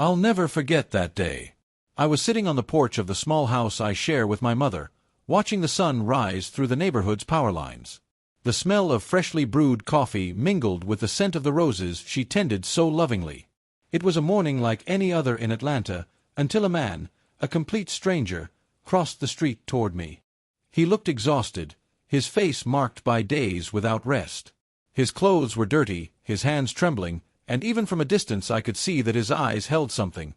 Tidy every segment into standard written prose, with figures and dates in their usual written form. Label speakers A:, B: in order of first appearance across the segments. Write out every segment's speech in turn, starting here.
A: I'll never forget that day. I was sitting on the porch of the small house I share with my mother, watching the sun rise through the neighborhood's power lines. The smell of freshly brewed coffee mingled with the scent of the roses she tended so lovingly. It was a morning like any other in Atlanta, until a man, a complete stranger, crossed the street toward me. He looked exhausted, his face marked by days without rest. His clothes were dirty, his hands trembling, and even from a distance I could see that his eyes held something.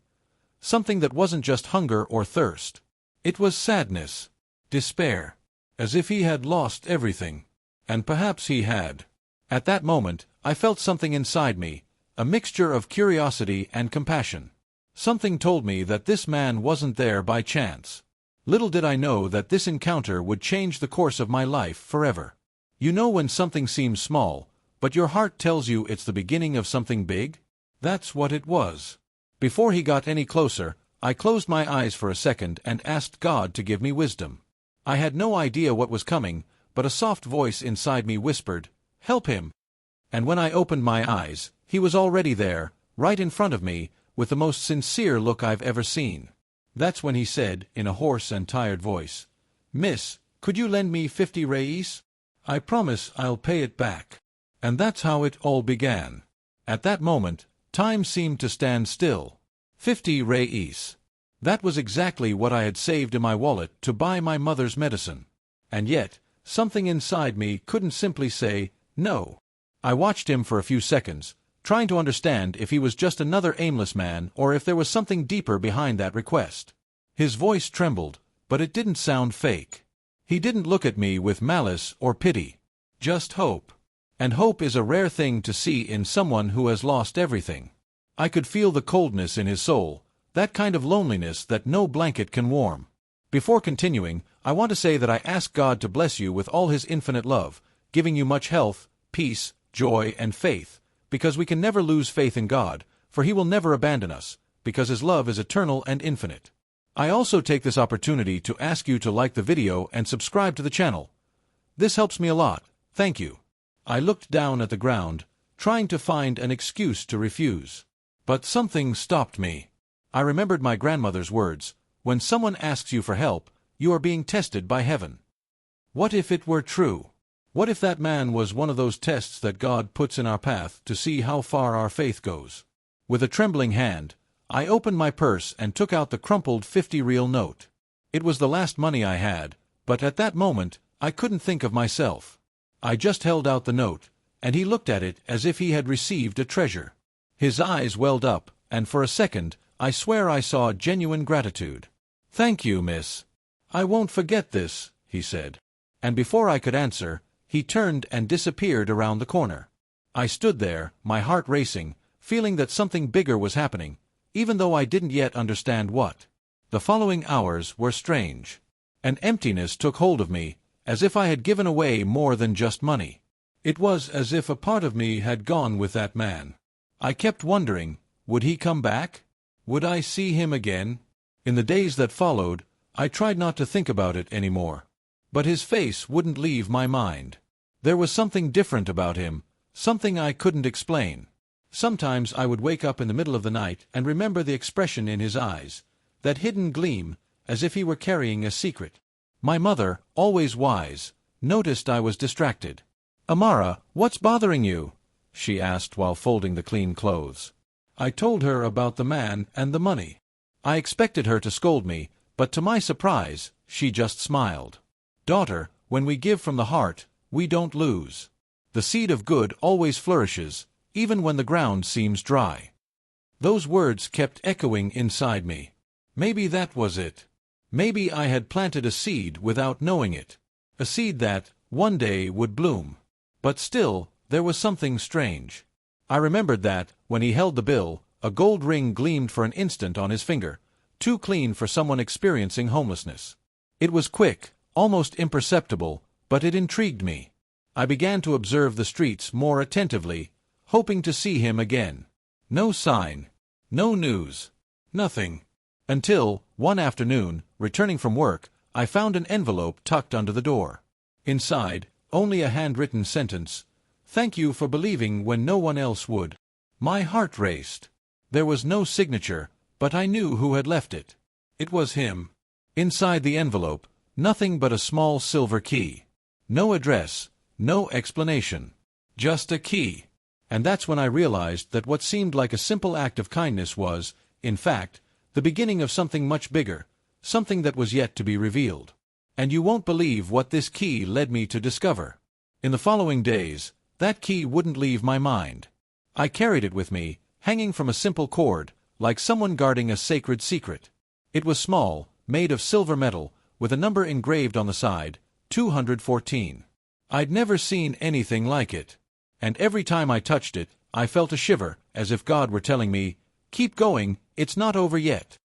A: Something that wasn't just hunger or thirst. It was sadness, despair, as if he had lost everything. And perhaps he had. At that moment, I felt something inside me, a mixture of curiosity and compassion. Something told me that this man wasn't there by chance. Little did I know that this encounter would change the course of my life forever. You know when something seems small, but your heart tells you it's the beginning of something big? That's what it was. Before he got any closer, I closed my eyes for a second and asked God to give me wisdom. I had no idea what was coming, but a soft voice inside me whispered, "Help him." And when I opened my eyes, he was already there, right in front of me, with the most sincere look I've ever seen. That's when he said, in a hoarse and tired voice, "Miss, could you lend me 50 reis? I promise I'll pay it back." And that's how it all began. At that moment, time seemed to stand still. 50 reis. That was exactly what I had saved in my wallet to buy my mother's medicine. And yet, something inside me couldn't simply say, no. I watched him for a few seconds, trying to understand if he was just another aimless man or if there was something deeper behind that request. His voice trembled, but it didn't sound fake. He didn't look at me with malice or pity. Just hope. And hope is a rare thing to see in someone who has lost everything. I could feel the coldness in his soul, that kind of loneliness that no blanket can warm. Before continuing, I want to say that I ask God to bless you with all His infinite love, giving you much health, peace, joy, and faith, because we can never lose faith in God, for He will never abandon us, because His love is eternal and infinite. I also take this opportunity to ask you to like the video and subscribe to the channel. This helps me a lot, thank you. I looked down at the ground, trying to find an excuse to refuse. But something stopped me. I remembered my grandmother's words, "When someone asks you for help, you are being tested by heaven." What if it were true? What if that man was one of those tests that God puts in our path to see how far our faith goes? With a trembling hand, I opened my purse and took out the crumpled 50-real note. It was the last money I had, but at that moment, I couldn't think of myself. I just held out the note, and he looked at it as if he had received a treasure. His eyes welled up, and for a second, I swear I saw genuine gratitude. "Thank you, miss. I won't forget this," he said. And before I could answer, he turned and disappeared around the corner. I stood there, my heart racing, feeling that something bigger was happening, even though I didn't yet understand what. The following hours were strange. An emptiness took hold of me, as if I had given away more than just money. It was as if a part of me had gone with that man. I kept wondering, would he come back? Would I see him again? In the days that followed, I tried not to think about it anymore. But his face wouldn't leave my mind. There was something different about him, something I couldn't explain. Sometimes I would wake up in the middle of the night and remember the expression in his eyes, that hidden gleam, as if he were carrying a secret. My mother, always wise, noticed I was distracted. "Amara, what's bothering you?" she asked while folding the clean clothes. I told her about the man and the money. I expected her to scold me, but to my surprise, she just smiled. "Daughter, when we give from the heart, we don't lose. The seed of good always flourishes, even when the ground seems dry." Those words kept echoing inside me. Maybe that was it. Maybe I had planted a seed without knowing it. A seed that, one day, would bloom. But still, there was something strange. I remembered that, when he held the bill, a gold ring gleamed for an instant on his finger, too clean for someone experiencing homelessness. It was quick, almost imperceptible, but it intrigued me. I began to observe the streets more attentively, hoping to see him again. No sign. No news. Nothing. Until, one afternoon, returning from work, I found an envelope tucked under the door. Inside, only a handwritten sentence, "Thank you for believing when no one else would." My heart raced. There was no signature, but I knew who had left it. It was him. Inside the envelope, nothing but a small silver key. No address, no explanation. Just a key. And that's when I realized that what seemed like a simple act of kindness was, in fact, the beginning of something much bigger, something that was yet to be revealed. And you won't believe what this key led me to discover. In the following days, that key wouldn't leave my mind. I carried it with me, hanging from a simple cord, like someone guarding a sacred secret. It was small, made of silver metal, with a number engraved on the side, 214. I'd never seen anything like it. And every time I touched it, I felt a shiver, as if God were telling me, "Keep going, it's not over yet."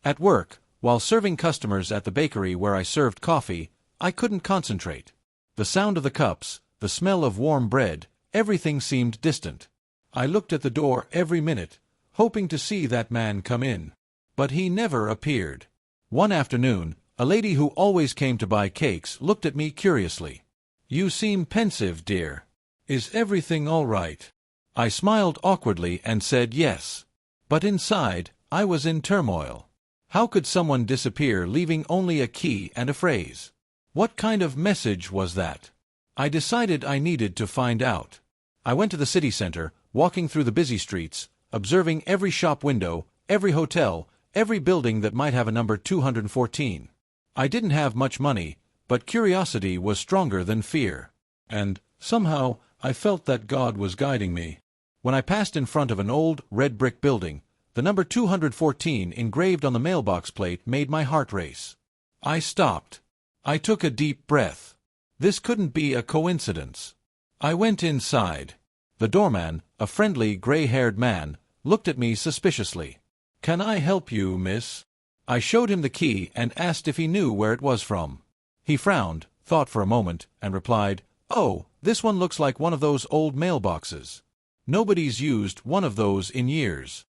A: At work, while serving customers at the bakery where I served coffee, I couldn't concentrate. The sound of the cups, the smell of warm bread, everything seemed distant. I looked at the door every minute, hoping to see that man come in. But he never appeared. One afternoon, a lady who always came to buy cakes looked at me curiously. "You seem pensive, dear. Is everything all right?" I smiled awkwardly and said yes. But inside, I was in turmoil. How could someone disappear leaving only a key and a phrase? What kind of message was that? I decided I needed to find out. I went to the city center, walking through the busy streets, observing every shop window, every hotel, every building that might have a number 214. I didn't have much money, but curiosity was stronger than fear. And, somehow, I felt that God was guiding me. When I passed in front of an old, red brick building, the number 214 engraved on the mailbox plate made my heart race. I stopped. I took a deep breath. This couldn't be a coincidence. I went inside. The doorman, a friendly, gray-haired man, looked at me suspiciously. "Can I help you, miss?" I showed him the key and asked if he knew where it was from. He frowned, thought for a moment, and replied, "Oh, this one looks like one of those old mailboxes. Nobody's used one of those in years."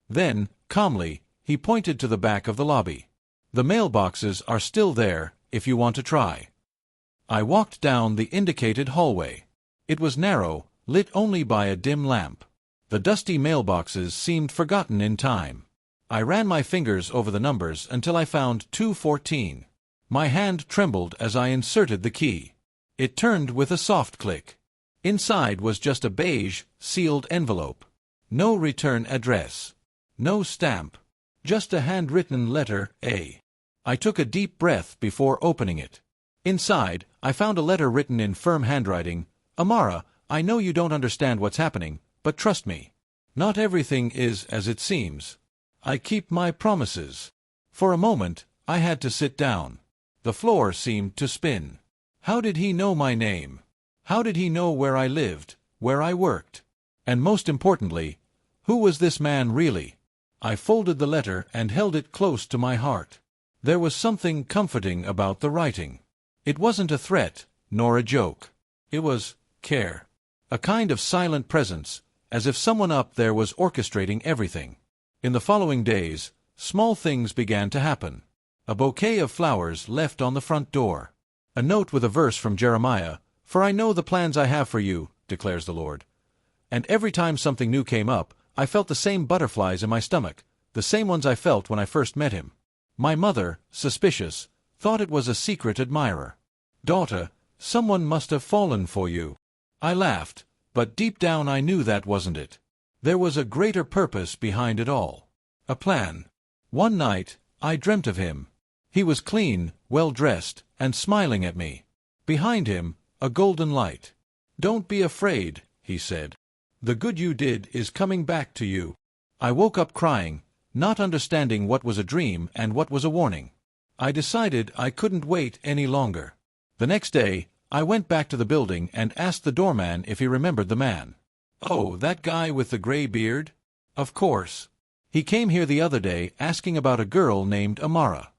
A: Then, calmly, he pointed to the back of the lobby. "The mailboxes are still there, if you want to try." I walked down the indicated hallway. It was narrow, lit only by a dim lamp. The dusty mailboxes seemed forgotten in time. I ran my fingers over the numbers until I found 214. My hand trembled as I inserted the key. It turned with a soft click. Inside was just a beige, sealed envelope. No return address. No stamp. Just a handwritten letter, A. I took a deep breath before opening it. Inside, I found a letter written in firm handwriting. "Amara, I know you don't understand what's happening, but trust me. Not everything is as it seems. I keep my promises." For a moment, I had to sit down. The floor seemed to spin. How did he know my name? How did he know where I lived, where I worked? And most importantly, who was this man really? I folded the letter and held it close to my heart. There was something comforting about the writing. It wasn't a threat, nor a joke. It was care. A kind of silent presence, as if someone up there was orchestrating everything. In the following days, small things began to happen. A bouquet of flowers left on the front door. A note with a verse from Jeremiah, "For I know the plans I have for you, declares the Lord." And every time something new came up, I felt the same butterflies in my stomach, the same ones I felt when I first met him. My mother, suspicious, thought it was a secret admirer. "Daughter, someone must have fallen for you." I laughed, but deep down I knew that wasn't it. There was a greater purpose behind it all. A plan. One night, I dreamt of him. He was clean, well-dressed, and smiling at me. Behind him, a golden light. "Don't be afraid," he said. "The good you did is coming back to you." I woke up crying, not understanding what was a dream and what was a warning. I decided I couldn't wait any longer. The next day, I went back to the building and asked the doorman if he remembered the man. "Oh, that guy with the gray beard? Of course. He came here the other day asking about a girl named Amara.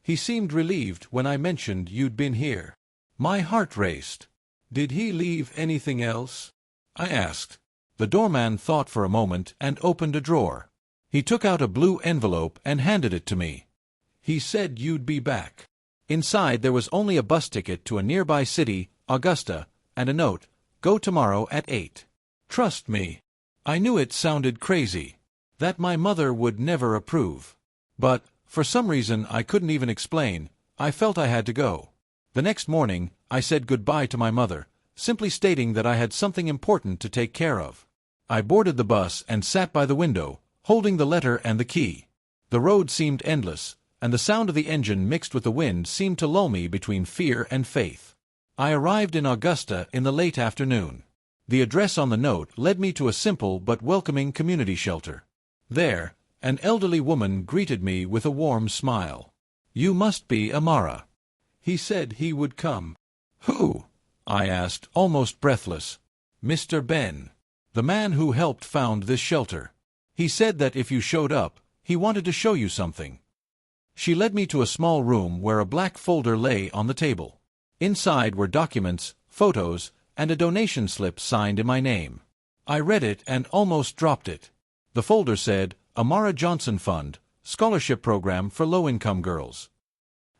A: He seemed relieved when I mentioned you'd been here." My heart raced. "Did he leave anything else?" I asked. The doorman thought for a moment and opened a drawer. He took out a blue envelope and handed it to me. "He said you'd be back." Inside there was only a bus ticket to a nearby city, Augusta, and a note, "Go tomorrow at 8. Trust me." I knew it sounded crazy. that my mother would never approve. But, for some reason I couldn't even explain, I felt I had to go. The next morning, I said goodbye to my mother, simply stating that I had something important to take care of. I boarded the bus and sat by the window, holding the letter and the key. The road seemed endless, and the sound of the engine mixed with the wind seemed to lull me between fear and faith. I arrived in Augusta in the late afternoon. The address on the note led me to a simple but welcoming community shelter. There, an elderly woman greeted me with a warm smile. "You must be Amara. He said he would come." "Who?" I asked, almost breathless. "Mr. Ben, the man who helped found this shelter. He said that if you showed up, he wanted to show you something." She led me to a small room where a black folder lay on the table. Inside were documents, photos, and a donation slip signed in my name. I read it and almost dropped it. The folder said, "Amara Johnson Fund, Scholarship Program for Low-Income Girls."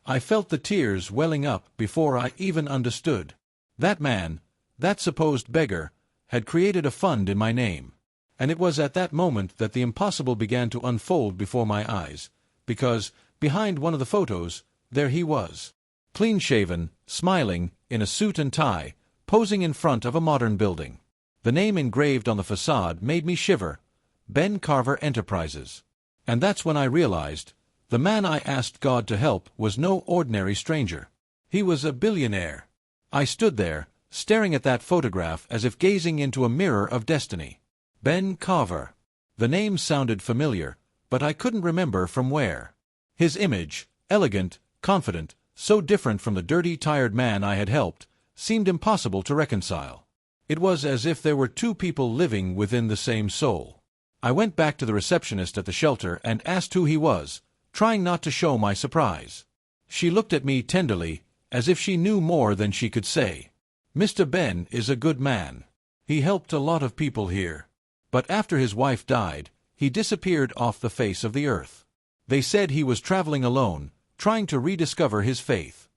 A: I felt the tears welling up before I even understood. That man, that supposed beggar, had created a fund in my name. And it was at that moment that the impossible began to unfold before my eyes, because, behind one of the photos, there he was. Clean-shaven, smiling, in a suit and tie, posing in front of a modern building. The name engraved on the facade made me shiver. Ben Carver Enterprises. And that's when I realized, the man I asked God to help was no ordinary stranger. He was a billionaire. I stood there, staring at that photograph as if gazing into a mirror of destiny. Ben Carver. The name sounded familiar, but I couldn't remember from where. His image, elegant, confident, so different from the dirty, tired man I had helped, seemed impossible to reconcile. It was as if there were two people living within the same soul. I went back to the receptionist at the shelter and asked who he was, trying not to show my surprise. She looked at me tenderly, as if she knew more than she could say. "Mr. Ben is a good man. He helped a lot of people here. But after his wife died, he disappeared off the face of the earth. They said he was traveling alone, trying to rediscover his faith."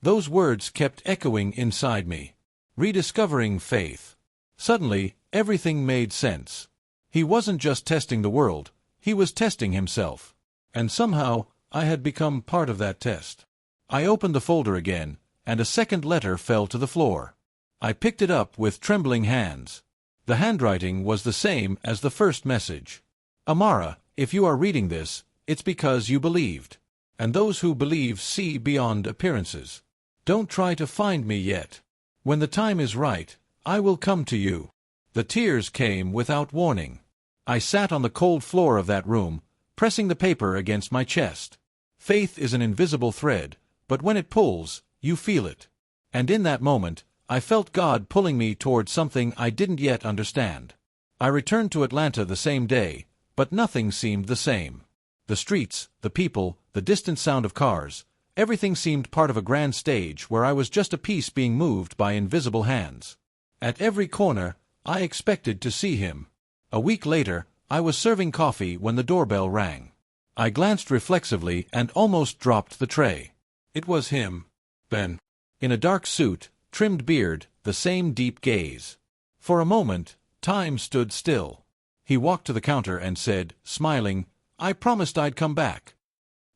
A: Those words kept echoing inside me. Rediscovering faith. Suddenly, everything made sense. He wasn't just testing the world, he was testing himself. And somehow, I had become part of that test. I opened the folder again, and a second letter fell to the floor. I picked it up with trembling hands. The handwriting was the same as the first message. "Amara, if you are reading this, it's because you believed. And those who believe see beyond appearances. Don't try to find me yet. When the time is right, I will come to you." The tears came without warning. I sat on the cold floor of that room, pressing the paper against my chest. Faith is an invisible thread, but when it pulls, you feel it. And in that moment, I felt God pulling me toward something I didn't yet understand. I returned to Atlanta the same day, but nothing seemed the same. The streets, the people, the distant sound of cars, everything seemed part of a grand stage where I was just a piece being moved by invisible hands. At every corner, I expected to see him. A week later, I was serving coffee when the doorbell rang. I glanced reflexively and almost dropped the tray. It was him. Ben. In a dark suit, trimmed beard, the same deep gaze. For a moment, time stood still. He walked to the counter and said, smiling, "I promised I'd come back."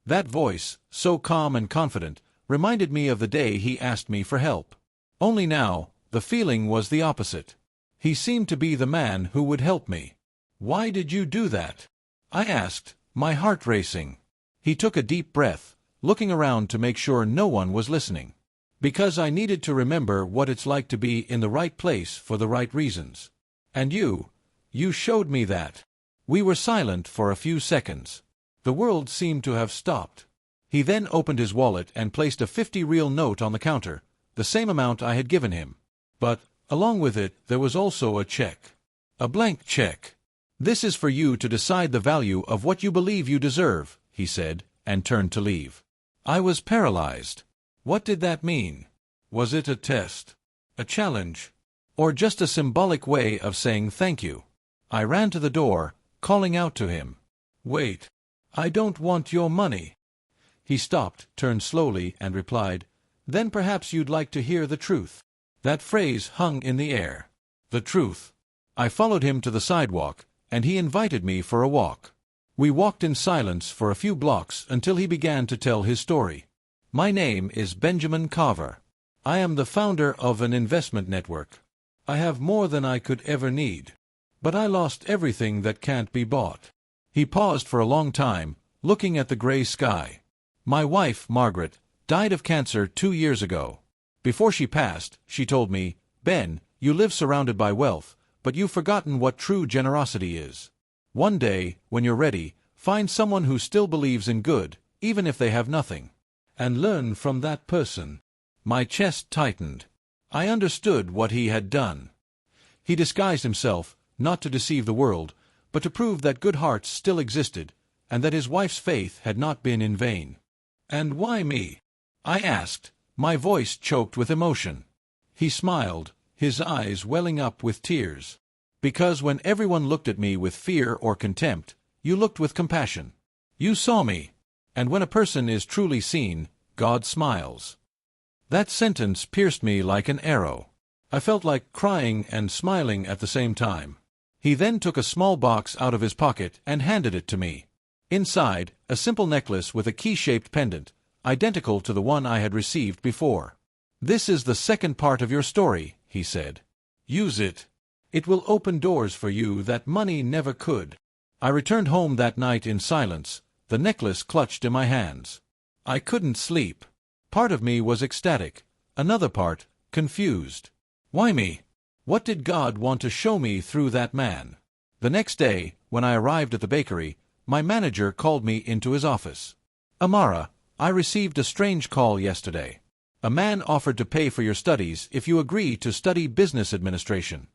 A: That voice, so calm and confident, reminded me of the day he asked me for help. Only now, the feeling was the opposite. He seemed to be the man who would help me. "Why did you do that?" I asked, my heart racing. He took a deep breath, looking around to make sure no one was listening. "Because I needed to remember what it's like to be in the right place for the right reasons. And you showed me that." We were silent for a few seconds. The world seemed to have stopped. He then opened his wallet and placed a 50-real note on the counter, the same amount I had given him. But, along with it, there was also a check. A blank check. "This is for you to decide the value of what you believe you deserve," he said, and turned to leave. I was paralyzed. What did that mean? Was it a test? A challenge? Or just a symbolic way of saying thank you? I ran to the door, calling out to him. "Wait. I don't want your money." He stopped, turned slowly, and replied, "Then perhaps you'd like to hear the truth." That phrase hung in the air. The truth. I followed him to the sidewalk, and he invited me for a walk. We walked in silence for a few blocks until he began to tell his story. My name is Benjamin Carver. I am the founder of an investment network. I have more than I could ever need. But I lost everything that can't be bought. He paused for a long time, looking at the gray sky. My wife, Margaret, died of cancer 2 years ago. Before she passed, she told me, "Ben, you live surrounded by wealth, but you've forgotten what true generosity is. One day, when you're ready, find someone who still believes in good, even if they have nothing, and learn from that person." My chest tightened. I understood what he had done. He disguised himself, not to deceive the world, but to prove that good hearts still existed, and that his wife's faith had not been in vain. "And why me?" I asked, my voice choked with emotion. He smiled, his eyes welling up with tears. "Because when everyone looked at me with fear or contempt, you looked with compassion. You saw me. And when a person is truly seen, God smiles." That sentence pierced me like an arrow. I felt like crying and smiling at the same time. He then took a small box out of his pocket and handed it to me. Inside, a simple necklace with a key-shaped pendant, identical to the one I had received before. "This is the second part of your story," he said. "Use it. It will open doors for you that money never could." I returned home that night in silence, the necklace clutched in my hands. I couldn't sleep. Part of me was ecstatic, another part confused. Why me? What did God want to show me through that man? The next day, when I arrived at the bakery, my manager called me into his office. "Amara, I received a strange call yesterday. A man offered to pay for your studies if you agree to study business administration.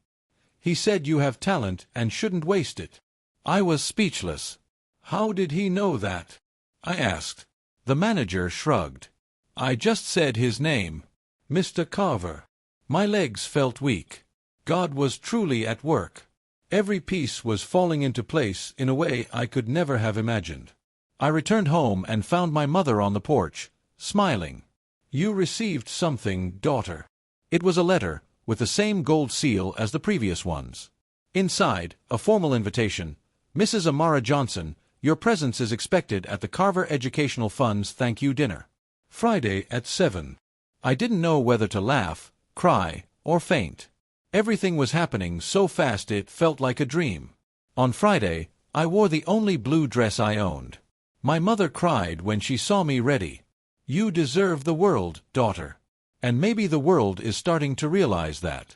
A: He said you have talent and shouldn't waste it." I was speechless. "How did he know that?" I asked. The manager shrugged. "I just said his name. Mr. Carver." My legs felt weak. God was truly at work. Every piece was falling into place in a way I could never have imagined. I returned home and found my mother on the porch, smiling. "You received something, daughter." It was a letter, with the same gold seal as the previous ones. Inside, a formal invitation. "Mrs. Amara Johnson, your presence is expected at the Carver Educational Fund's thank you dinner. Friday at 7. I didn't know whether to laugh, cry, or faint. Everything was happening so fast it felt like a dream. On Friday, I wore the only blue dress I owned. My mother cried when she saw me ready. "You deserve the world, daughter." And maybe the world is starting to realize that.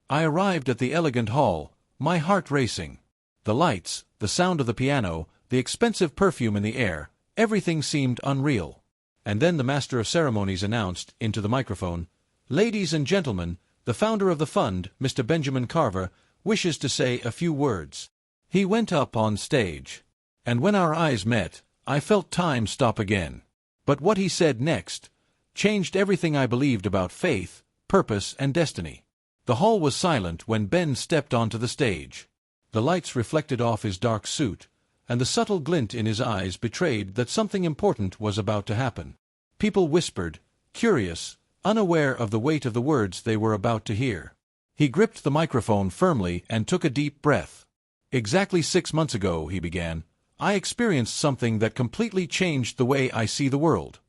A: I arrived at the elegant hall, my heart racing. The lights, the sound of the piano, the expensive perfume in the air, everything seemed unreal. And then the master of ceremonies announced, into the microphone, "Ladies and gentlemen, the founder of the fund, Mr. Benjamin Carver, wishes to say a few words." He went up on stage. And when our eyes met, I felt time stop again. But what he said next changed everything I believed about faith, purpose, and destiny. The hall was silent when Ben stepped onto the stage. The lights reflected off his dark suit, and the subtle glint in his eyes betrayed that something important was about to happen. People whispered, curious, unaware of the weight of the words they were about to hear. He gripped the microphone firmly and took a deep breath. "Exactly 6 months ago," he began, "I experienced something that completely changed the way I see the world."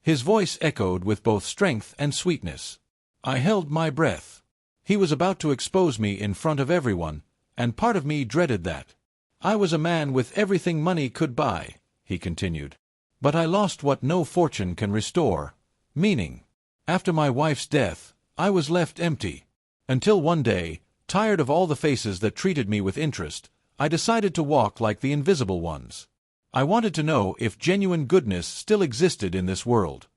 A: His voice echoed with both strength and sweetness. I held my breath. He was about to expose me in front of everyone, and part of me dreaded that. "I was a man with everything money could buy," he continued. "But I lost what no fortune can restore, meaning. After my wife's death, I was left empty. Until one day, tired of all the faces that treated me with interest, I decided to walk like the invisible ones. I wanted to know if genuine goodness still existed in this world."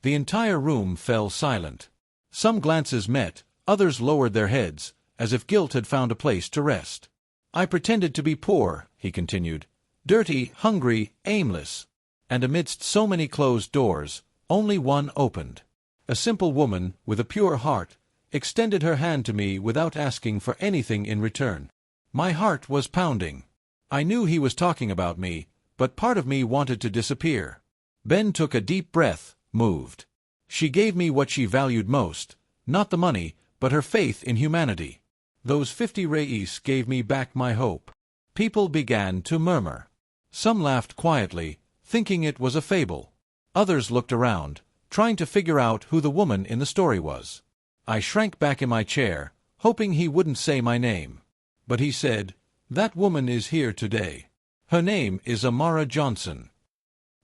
A: The entire room fell silent. Some glances met, others lowered their heads, as if guilt had found a place to rest. "I pretended to be poor," he continued, "dirty, hungry, aimless. And amidst so many closed doors, only one opened. A simple woman, with a pure heart, extended her hand to me without asking for anything in return. My heart was pounding. I knew he was talking about me, but part of me wanted to disappear." Ben took a deep breath, moved. "She gave me what she valued most, not the money, but her faith in humanity. Those 50 reis gave me back my hope. People began to murmur. Some laughed quietly, thinking it was a fable. Others looked around, trying to figure out who the woman in the story was. I shrank back in my chair, hoping he wouldn't say my name. But he said, "That woman is here today. Her name is Amara Johnson."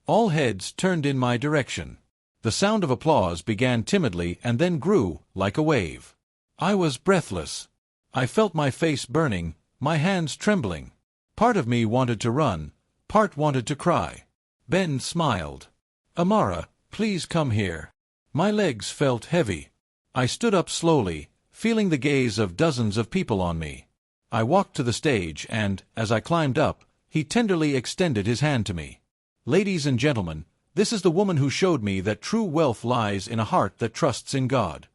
A: All heads turned in my direction. The sound of applause began timidly and then grew, like a wave. I was breathless. I felt my face burning, my hands trembling. Part of me wanted to run, part wanted to cry. Ben smiled. "Amara, please come here." My legs felt heavy. I stood up slowly, feeling the gaze of dozens of people on me. I walked to the stage and, as I climbed up, he tenderly extended his hand to me. "Ladies and gentlemen, this is the woman who showed me that true wealth lies in a heart that trusts in God."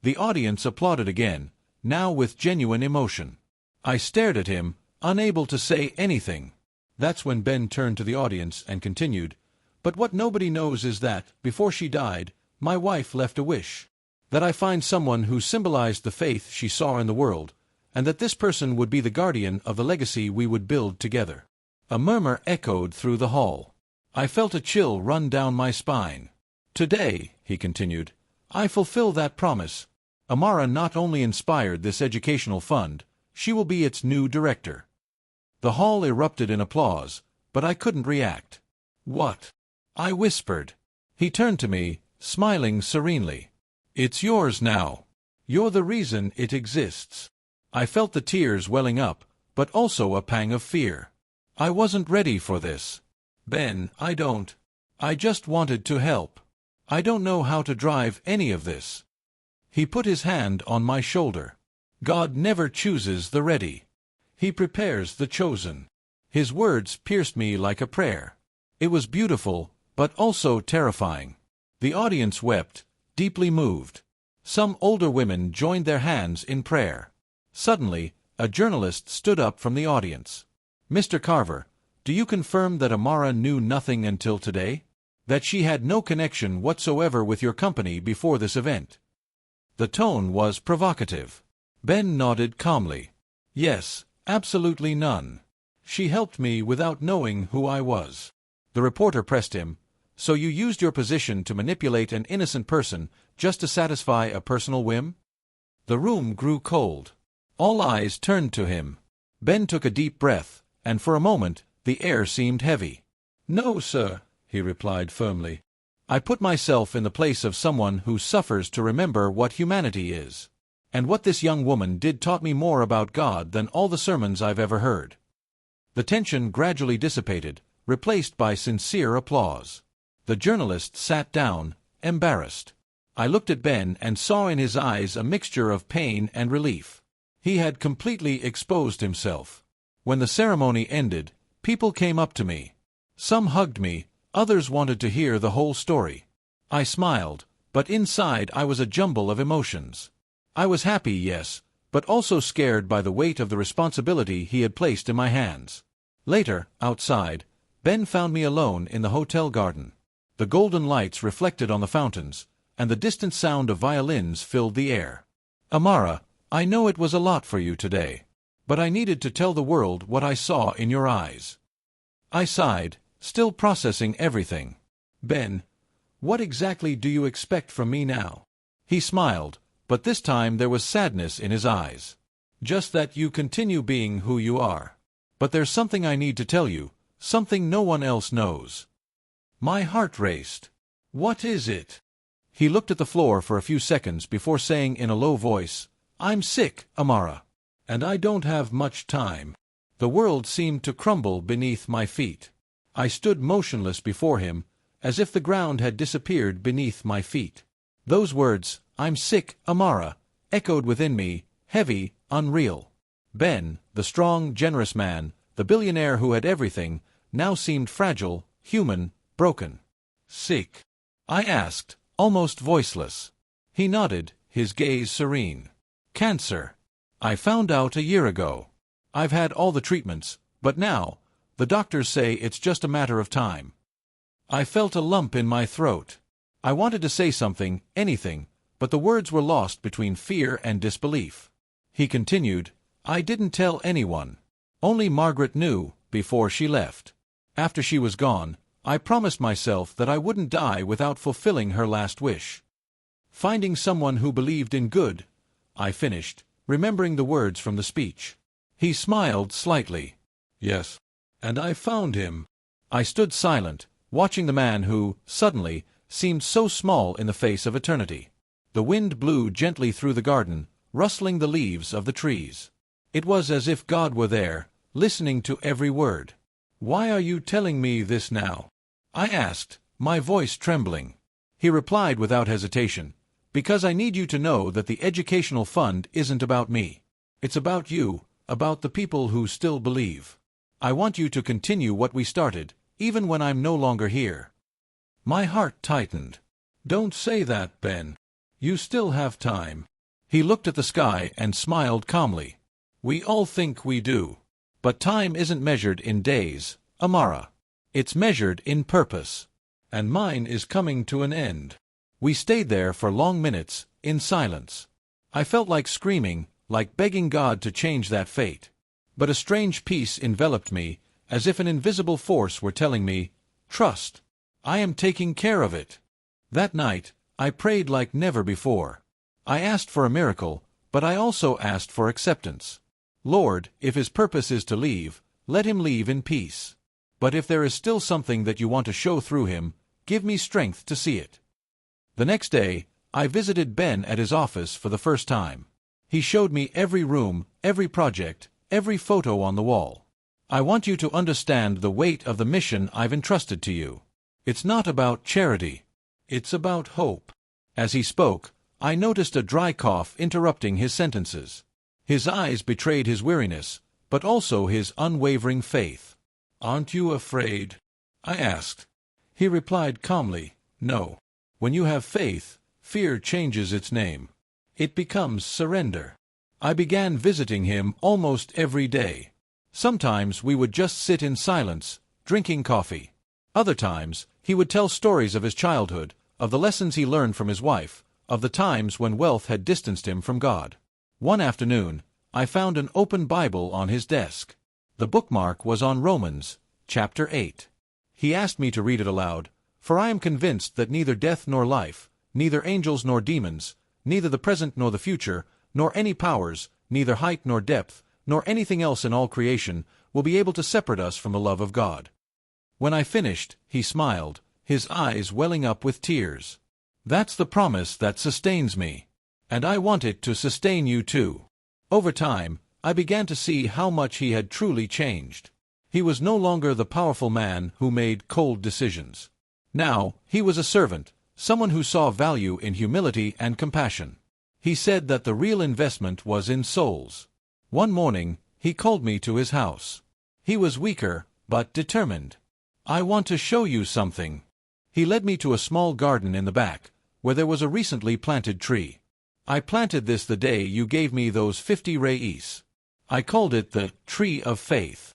A: The audience applauded again, now with genuine emotion. I stared at him, unable to say anything. That's when Ben turned to the audience and continued, "But what nobody knows is that, before she died, my wife left a wish. That I find someone who symbolized the faith she saw in the world, and that this person would be the guardian of the legacy we would build together." A murmur echoed through the hall. I felt a chill run down my spine. "Today," he continued, "I fulfill that promise. Amara not only inspired this educational fund, she will be its new director." The hall erupted in applause, but I couldn't react. "What?" I whispered. He turned to me, smiling serenely. "It's yours now. You're the reason it exists." I felt the tears welling up, but also a pang of fear. I wasn't ready for this. "Ben, I just wanted to help. I don't know how to drive any of this." He put his hand on my shoulder. "God never chooses the ready. He prepares the chosen." His words pierced me like a prayer. It was beautiful, but also terrifying. The audience wept, deeply moved. Some older women joined their hands in prayer. Suddenly, a journalist stood up from the audience. "Mr. Carver, do you confirm that Amara knew nothing until today? That she had no connection whatsoever with your company before this event?" The tone was provocative. Ben nodded calmly. "Yes, absolutely none. She helped me without knowing who I was." The reporter pressed him. "So you used your position to manipulate an innocent person just to satisfy a personal whim?" The room grew cold. All eyes turned to him. Ben took a deep breath, and for a moment, the air seemed heavy. "No, sir," he replied firmly. "I put myself in the place of someone who suffers to remember what humanity is. And what this young woman did taught me more about God than all the sermons I've ever heard." The tension gradually dissipated, replaced by sincere applause. The journalist sat down, embarrassed. I looked at Ben and saw in his eyes a mixture of pain and relief. He had completely exposed himself. When the ceremony ended, people came up to me. Some hugged me, others wanted to hear the whole story. I smiled, but inside I was a jumble of emotions. I was happy, yes, but also scared by the weight of the responsibility he had placed in my hands. Later, outside, Ben found me alone in the hotel garden. The golden lights reflected on the fountains, and the distant sound of violins filled the air. "Amara, I know it was a lot for you today, but I needed to tell the world what I saw in your eyes." I sighed, still processing everything. "Ben, what exactly do you expect from me now?" He smiled, but this time there was sadness in his eyes. "Just that you continue being who you are. But there's something I need to tell you, something no one else knows." My heart raced. "What is it?" He looked at the floor for a few seconds before saying in a low voice, "I'm sick, Amara. And I don't have much time." The world seemed to crumble beneath my feet. I stood motionless before him, as if the ground had disappeared beneath my feet. Those words, "I'm sick, Amara," echoed within me, heavy, unreal. Ben, the strong, generous man, the billionaire who had everything, now seemed fragile, human, broken. "Sick?" I asked, almost voiceless. He nodded, his gaze serene. "Cancer. I found out a year ago. I've had all the treatments, but now, the doctors say it's just a matter of time." I felt a lump in my throat. I wanted to say something, anything, but the words were lost between fear and disbelief. He continued, "I didn't tell anyone. Only Margaret knew, before she left. After she was gone, I promised myself that I wouldn't die without fulfilling her last wish. Finding someone who believed in good," I finished, remembering the words from the speech. He smiled slightly. "Yes. And I found him." I stood silent, watching the man who, suddenly, seemed so small in the face of eternity. The wind blew gently through the garden, rustling the leaves of the trees. It was as if God were there, listening to every word. "Why are you telling me this now?" I asked, my voice trembling. He replied without hesitation, "Because I need you to know that the educational fund isn't about me. It's about you, about the people who still believe. I want you to continue what we started, even when I'm no longer here." My heart tightened. "Don't say that, Ben. You still have time." He looked at the sky and smiled calmly. "We all think we do. But time isn't measured in days, Amara. It's measured in purpose. And mine is coming to an end." We stayed there for long minutes, in silence. I felt like screaming, like begging God to change that fate. But a strange peace enveloped me, as if an invisible force were telling me, "Trust. I am taking care of it." That night, I prayed like never before. I asked for a miracle, but I also asked for acceptance. "Lord, if his purpose is to leave, let him leave in peace. But if there is still something that you want to show through him, give me strength to see it." The next day, I visited Ben at his office for the first time. He showed me every room, every project, every photo on the wall. "I want you to understand the weight of the mission I've entrusted to you. It's not about charity. It's about hope." As he spoke, I noticed a dry cough interrupting his sentences. His eyes betrayed his weariness, but also his unwavering faith. "Aren't you afraid?" I asked. He replied calmly, "No. When you have faith, fear changes its name. It becomes surrender." I began visiting him almost every day. Sometimes we would just sit in silence, drinking coffee. Other times, he would tell stories of his childhood, of the lessons he learned from his wife, of the times when wealth had distanced him from God. One afternoon, I found an open Bible on his desk. The bookmark was on Romans, chapter 8. He asked me to read it aloud, "For I am convinced that neither death nor life, neither angels nor demons, neither the present nor the future, nor any powers, neither height nor depth, nor anything else in all creation, will be able to separate us from the love of God." When I finished, he smiled, his eyes welling up with tears. "That's the promise that sustains me. And I want it to sustain you too." Over time, I began to see how much he had truly changed. He was no longer the powerful man who made cold decisions. Now, he was a servant, someone who saw value in humility and compassion. He said that the real investment was in souls. One morning, he called me to his house. He was weaker, but determined. "I want to show you something." He led me to a small garden in the back, where there was a recently planted tree. "I planted this the day you gave me those 50 reis. I called it the Tree of Faith.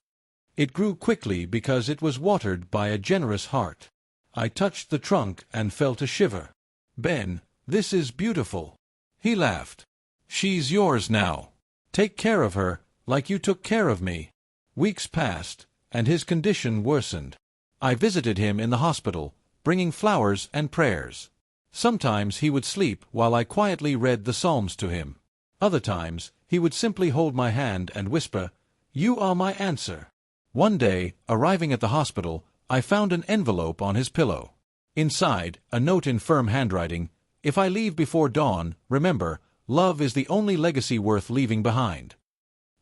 A: It grew quickly because it was watered by a generous heart." I touched the trunk and felt a shiver. "Ben, this is beautiful." He laughed. "She's yours now. Take care of her, like you took care of me." Weeks passed, and his condition worsened. I visited him in the hospital, bringing flowers and prayers. Sometimes he would sleep while I quietly read the Psalms to him. Other times, he would simply hold my hand and whisper, "You are my answer." One day, arriving at the hospital, I found an envelope on his pillow. Inside, a note in firm handwriting, "If I leave before dawn, remember, love is the only legacy worth leaving behind."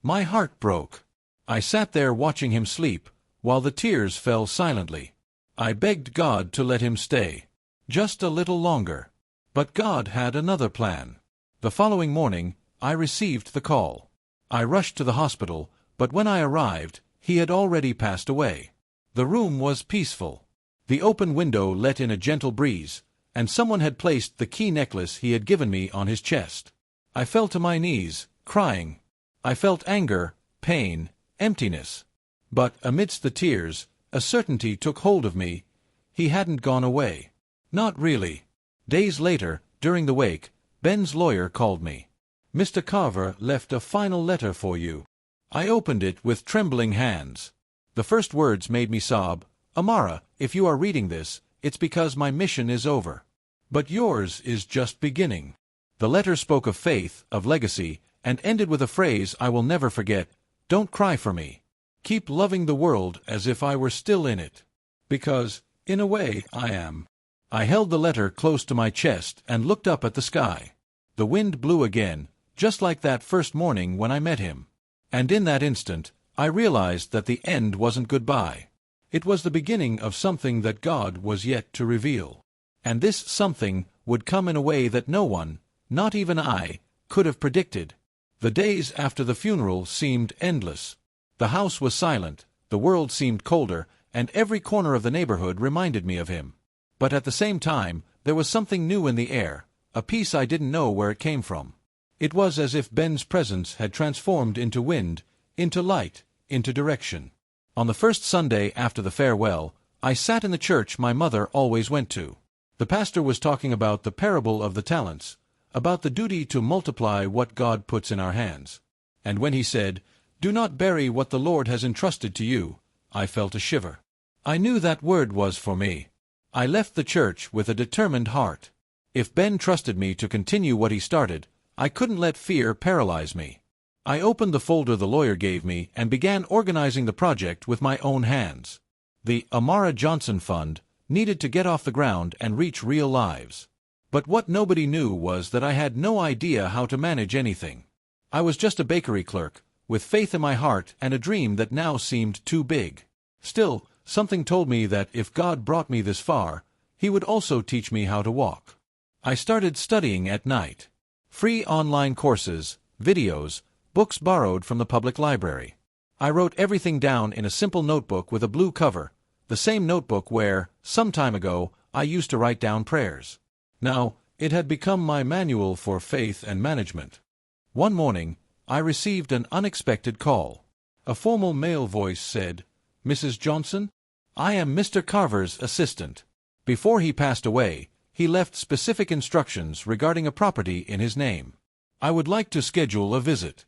A: My heart broke. I sat there watching him sleep, while the tears fell silently. I begged God to let him stay. Just a little longer. But God had another plan. The following morning, I received the call. I rushed to the hospital, but when I arrived, he had already passed away. The room was peaceful. The open window let in a gentle breeze, and someone had placed the key necklace he had given me on his chest. I fell to my knees, crying. I felt anger, pain, emptiness. But, amidst the tears, a certainty took hold of me. He hadn't gone away. Not really. Days later, during the wake, Ben's lawyer called me. Mr. Carver left a final letter for you. I opened it with trembling hands. The first words made me sob. Amara, if you are reading this, it's because my mission is over. But yours is just beginning. The letter spoke of faith, of legacy, and ended with a phrase I will never forget. Don't cry for me. Keep loving the world as if I were still in it. Because, in a way, I am. I held the letter close to my chest and looked up at the sky. The wind blew again, just like that first morning when I met him. And in that instant, I realized that the end wasn't goodbye. It was the beginning of something that God was yet to reveal. And this something would come in a way that no one, not even I, could have predicted. The days after the funeral seemed endless. The house was silent, the world seemed colder, and every corner of the neighborhood reminded me of him. But at the same time, there was something new in the air, a peace I didn't know where it came from. It was as if Ben's presence had transformed into wind, into light, into direction. On the first Sunday after the farewell, I sat in the church my mother always went to. The pastor was talking about the parable of the talents, about the duty to multiply what God puts in our hands. And when he said, "Do not bury what the Lord has entrusted to you," I felt a shiver. I knew that word was for me. I left the church with a determined heart. If Ben trusted me to continue what he started, I couldn't let fear paralyze me. I opened the folder the lawyer gave me and began organizing the project with my own hands. The Amara Johnson Fund needed to get off the ground and reach real lives. But what nobody knew was that I had no idea how to manage anything. I was just a bakery clerk, with faith in my heart and a dream that now seemed too big. Still, something told me that if God brought me this far, He would also teach me how to walk. I started studying at night. Free online courses, videos, books borrowed from the public library. I wrote everything down in a simple notebook with a blue cover, the same notebook where, some time ago, I used to write down prayers. Now, it had become my manual for faith and management. One morning, I received an unexpected call. A formal male voice said, "Mrs. Johnson, I am Mr. Carver's assistant." Before he passed away, he left specific instructions regarding a property in his name. I would like to schedule a visit.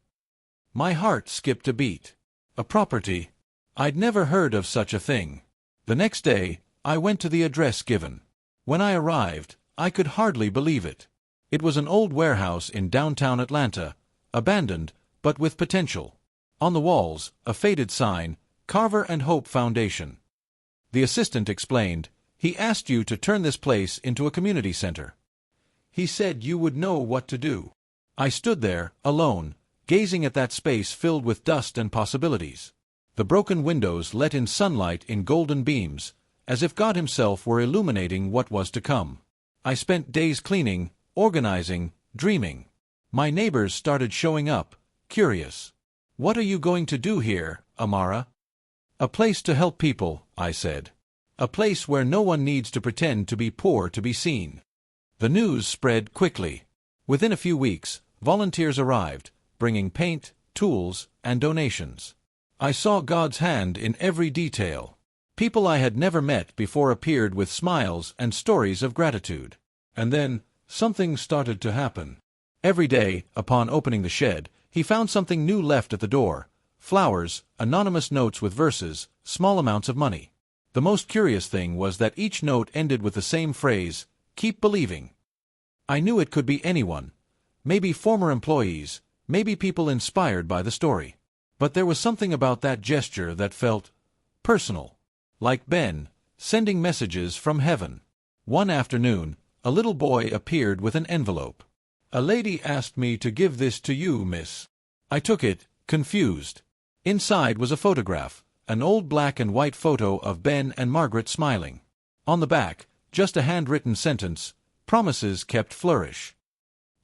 A: My heart skipped a beat. A property? I'd never heard of such a thing. The next day, I went to the address given. When I arrived, I could hardly believe it. It was an old warehouse in downtown Atlanta, abandoned, but with potential. On the walls, a faded sign, Carver and Hope Foundation. The assistant explained, "He asked you to turn this place into a community center. He said you would know what to do." I stood there, alone, gazing at that space filled with dust and possibilities. The broken windows let in sunlight in golden beams, as if God Himself were illuminating what was to come. I spent days cleaning, organizing, dreaming. My neighbors started showing up, curious. "What are you going to do here, Amara?" "A place to help people," I said. "A place where no one needs to pretend to be poor to be seen." The news spread quickly. Within a few weeks, volunteers arrived, bringing paint, tools, and donations. I saw God's hand in every detail. People I had never met before appeared with smiles and stories of gratitude. And then, something started to happen. Every day, upon opening the shed, he found something new left at the door: flowers, anonymous notes with verses, small amounts of money. The most curious thing was that each note ended with the same phrase, "Keep believing." I knew it could be anyone. Maybe former employees, maybe people inspired by the story. But there was something about that gesture that felt personal. Like Ben, sending messages from heaven. One afternoon, a little boy appeared with an envelope. "A lady asked me to give this to you, miss." I took it, confused. Inside was a photograph, an old black and white photo of Ben and Margaret smiling. On the back, just a handwritten sentence, "Promises kept flourish."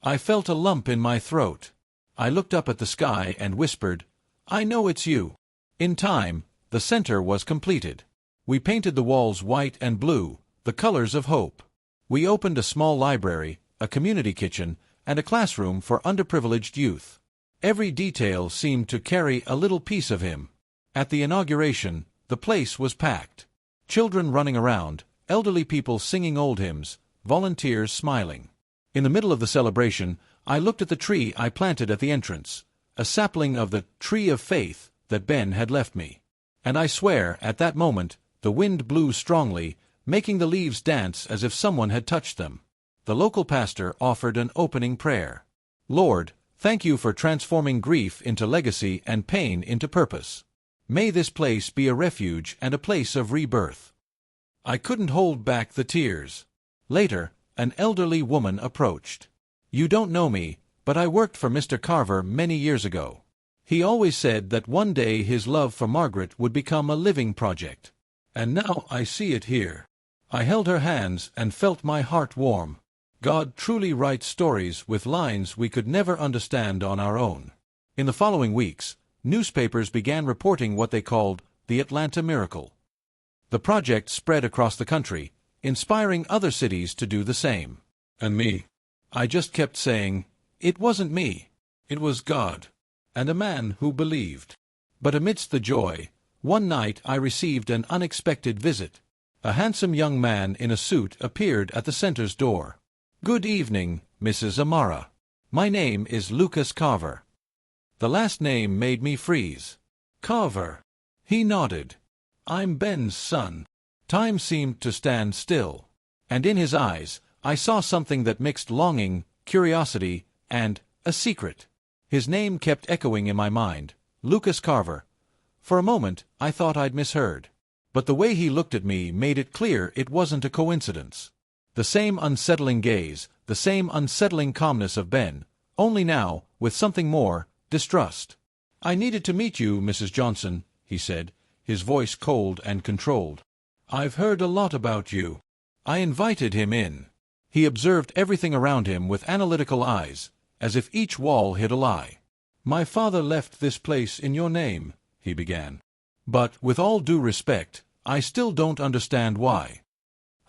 A: I felt a lump in my throat. I looked up at the sky and whispered, "I know it's you." In time, the center was completed. We painted the walls white and blue, the colors of hope. We opened a small library, a community kitchen, and a classroom for underprivileged youth. Every detail seemed to carry a little piece of him. At the inauguration, the place was packed. Children running around, elderly people singing old hymns, volunteers smiling. In the middle of the celebration, I looked at the tree I planted at the entrance, a sapling of the tree of faith that Ben had left me. And I swear, at that moment, the wind blew strongly, making the leaves dance as if someone had touched them. The local pastor offered an opening prayer. Lord, thank you for transforming grief into legacy and pain into purpose. May this place be a refuge and a place of rebirth. I couldn't hold back the tears. Later, an elderly woman approached. You don't know me, but I worked for Mr. Carver many years ago. He always said that one day his love for Margaret would become a living project. And now I see it here. I held her hands and felt my heart warm. God truly writes stories with lines we could never understand on our own. In the following weeks, newspapers began reporting what they called the Atlanta Miracle. The project spread across the country, inspiring other cities to do the same. And me? I just kept saying, it wasn't me. It was God. And a man who believed. But amidst the joy, one night I received an unexpected visit. A handsome young man in a suit appeared at the center's door. Good evening, Mrs. Amara. My name is Lucas Carver. The last name made me freeze. Carver. He nodded. I'm Ben's son. Time seemed to stand still. And in his eyes, I saw something that mixed longing, curiosity, and a secret. His name kept echoing in my mind, Lucas Carver. For a moment, I thought I'd misheard. But the way he looked at me made it clear it wasn't a coincidence. The same unsettling gaze, the same unsettling calmness of Ben, only now, with something more, distrust. I needed to meet you, Mrs. Johnson, he said, his voice cold and controlled. I've heard a lot about you. I invited him in. He observed everything around him with analytical eyes, as if each wall hid a lie. My father left this place in your name, he began. But, with all due respect, I still don't understand why.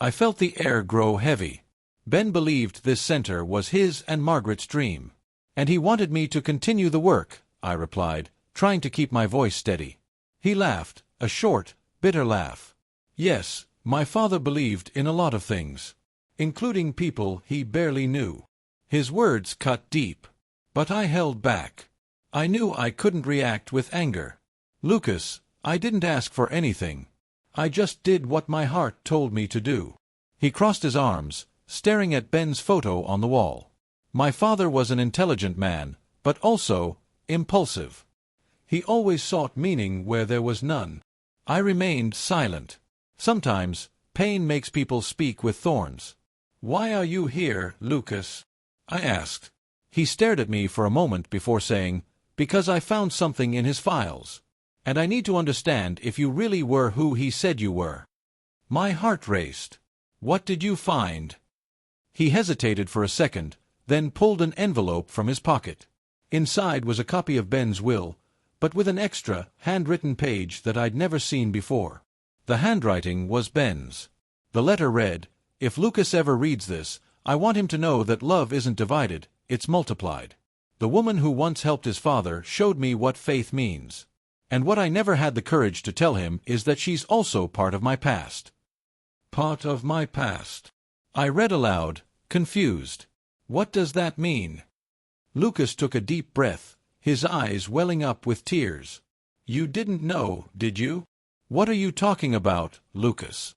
A: I felt the air grow heavy. Ben believed this center was his and Margaret's dream. And he wanted me to continue the work, I replied, trying to keep my voice steady. He laughed, a short, bitter laugh. Yes, my father believed in a lot of things, including people he barely knew. His words cut deep. But I held back. I knew I couldn't react with anger. Lucas, I didn't ask for anything. I just did what my heart told me to do. He crossed his arms, staring at Ben's photo on the wall. My father was an intelligent man, but also impulsive. He always sought meaning where there was none. I remained silent. Sometimes, pain makes people speak with thorns. Why are you here, Lucas? I asked. He stared at me for a moment before saying, because I found something in his files. And I need to understand if you really were who he said you were. My heart raced. What did you find? He hesitated for a second, then pulled an envelope from his pocket. Inside was a copy of Ben's will, but with an extra, handwritten page that I'd never seen before. The handwriting was Ben's. The letter read, if Lucas ever reads this, I want him to know that love isn't divided, it's multiplied. The woman who once helped his father showed me what faith means. And what I never had the courage to tell him is that she's also part of my past. Part of my past. I read aloud, confused. What does that mean? Lucas took a deep breath, his eyes welling up with tears. You didn't know, did you? What are you talking about, Lucas?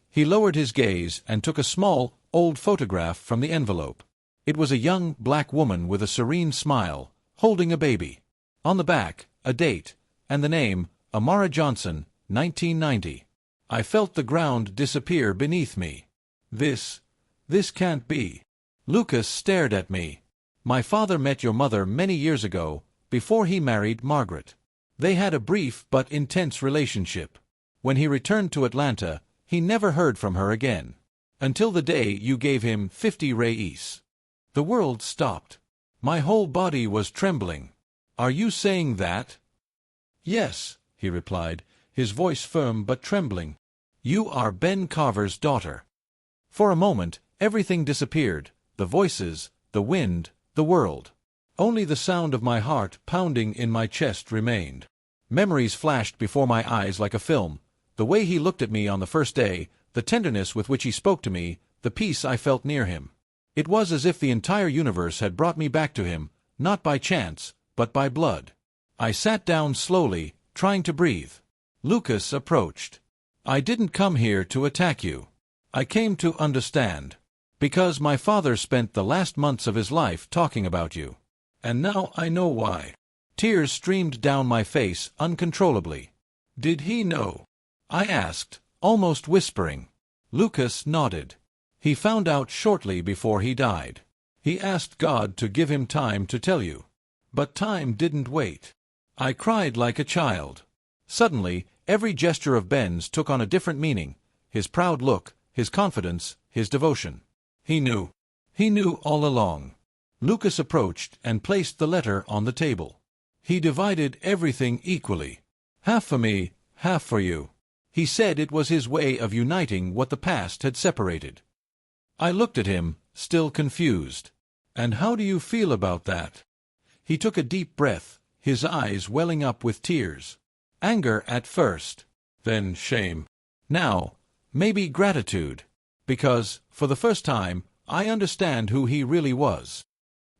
A: He lowered his gaze and took a small, old photograph from the envelope. It was a young, black woman with a serene smile, holding a baby. On the back, a date, and the name, Amara Johnson, 1990. I felt the ground disappear beneath me. This can't be. Lucas stared at me. My father met your mother many years ago, before he married Margaret. They had a brief but intense relationship. When he returned to Atlanta, he never heard from her again. Until the day you gave him 50 reis. The world stopped. My whole body was trembling. Are you saying that? Yes, he replied, his voice firm but trembling. You are Ben Carver's daughter. For a moment, everything disappeared, the voices, the wind, the world. Only the sound of my heart pounding in my chest remained. Memories flashed before my eyes like a film, the way he looked at me on the first day, the tenderness with which he spoke to me, the peace I felt near him. It was as if the entire universe had brought me back to him, not by chance, but by blood. I sat down slowly, trying to breathe. Lucas approached. "I didn't come here to attack you. I came to understand. Because my father spent the last months of his life talking about you. And now I know why." Tears streamed down my face uncontrollably. "Did he know?" I asked, almost whispering. Lucas nodded. "He found out shortly before he died. He asked God to give him time to tell you. But time didn't wait." I cried like a child. Suddenly, every gesture of Ben's took on a different meaning. His proud look, his confidence, his devotion. He knew. He knew all along. Lucas approached and placed the letter on the table. He divided everything equally. "Half for me, half for you." He said it was his way of uniting what the past had separated. I looked at him, still confused. "And how do you feel about that?" He took a deep breath, his eyes welling up with tears. Anger at first, then shame. Now, maybe gratitude. Because, for the first time, I understand who he really was.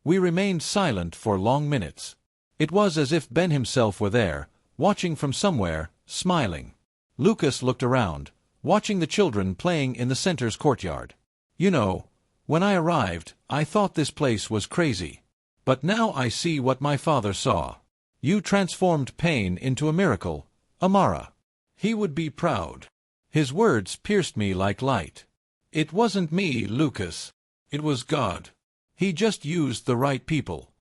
A: We remained silent for long minutes. It was as if Ben himself were there, watching from somewhere, smiling. Lucas looked around, watching the children playing in the center's courtyard. "You know, when I arrived, I thought this place was crazy. But now I see what my father saw. You transformed pain into a miracle, Amara. He would be proud." His words pierced me like light. "It wasn't me, Lucas. It was God. He just used the right people."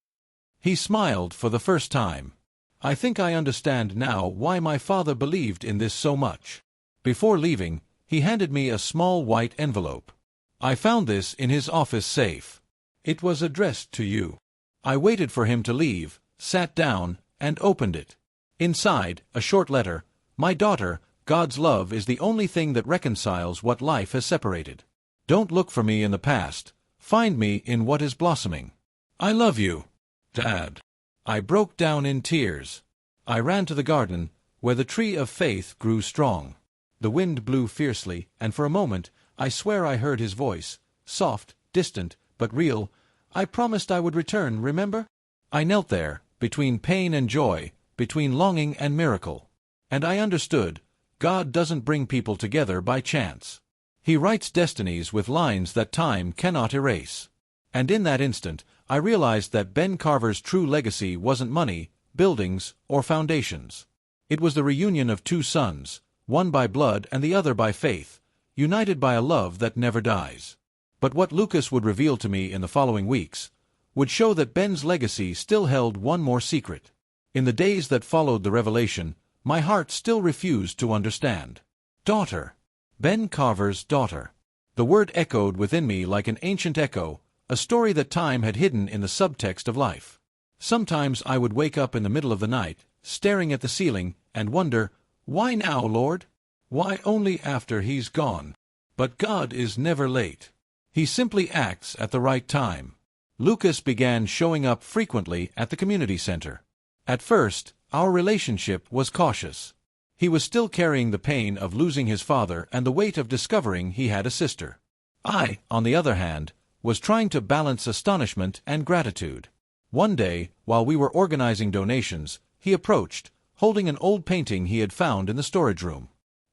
A: He smiled for the first time. "I think I understand now why my father believed in this so much." Before leaving, he handed me a small white envelope. "I found this in his office safe. It was addressed to you." I waited for him to leave, sat down, and opened it. Inside, a short letter. "My daughter, God's love is the only thing that reconciles what life has separated. Don't look for me in the past. Find me in what is blossoming. I love you, Dad." I broke down in tears. I ran to the garden, where the tree of faith grew strong. The wind blew fiercely, and for a moment, I swear I heard his voice, soft, distant, but real. "I promised I would return, remember?" I knelt there, between pain and joy, between longing and miracle. And I understood, God doesn't bring people together by chance. He writes destinies with lines that time cannot erase. And in that instant, I realized that Ben Carver's true legacy wasn't money, buildings, or foundations. It was the reunion of two sons, one by blood and the other by faith, united by a love that never dies. But what Lucas would reveal to me in the following weeks would show that Ben's legacy still held one more secret. In the days that followed the revelation, my heart still refused to understand. Daughter. Ben Carver's daughter. The word echoed within me like an ancient echo, a story that time had hidden in the subtext of life. Sometimes I would wake up in the middle of the night, staring at the ceiling, and wonder, why now, Lord? Why only after he's gone? But God is never late. He simply acts at the right time. Lucas began showing up frequently at the community center. At first, our relationship was cautious. He was still carrying the pain of losing his father and the weight of discovering he had a sister. I, on the other hand, was trying to balance astonishment and gratitude. One day, while we were organizing donations, he approached, holding an old painting he had found in the storage room.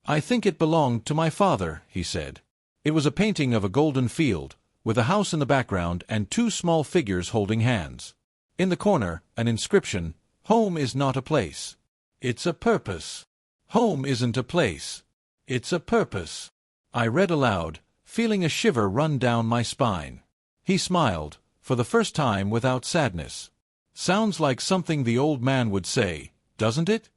A: "I think it belonged to my father," he said. It was a painting of a golden field, with a house in the background and two small figures holding hands. In the corner, an inscription, "Home is not a place. It's a purpose." Home isn't a place. It's a purpose. I read aloud, feeling a shiver run down my spine. He smiled, for the first time without sadness. "Sounds like something the old man would say, doesn't it?"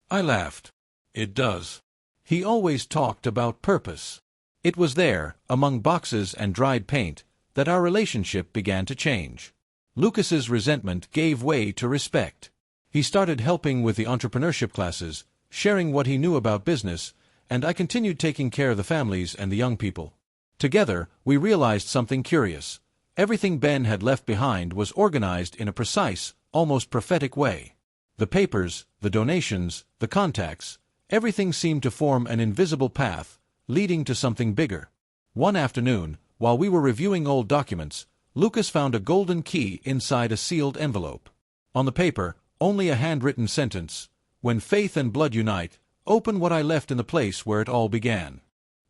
A: I laughed. "It does." He always talked about purpose. It was there, among boxes and dried paint, that our relationship began to change. Lucas's resentment gave way to respect. He started helping with the entrepreneurship classes, sharing what he knew about business, and I continued taking care of the families and the young people. Together, we realized something curious. Everything Ben had left behind was organized in a precise, almost prophetic way. The papers, the donations, the contacts, everything seemed to form an invisible path, leading to something bigger. One afternoon, While we were reviewing old documents, Lucas found a golden key inside a sealed envelope. On the paper, only a handwritten sentence, "When faith and blood unite, open what I left in the place where it all began."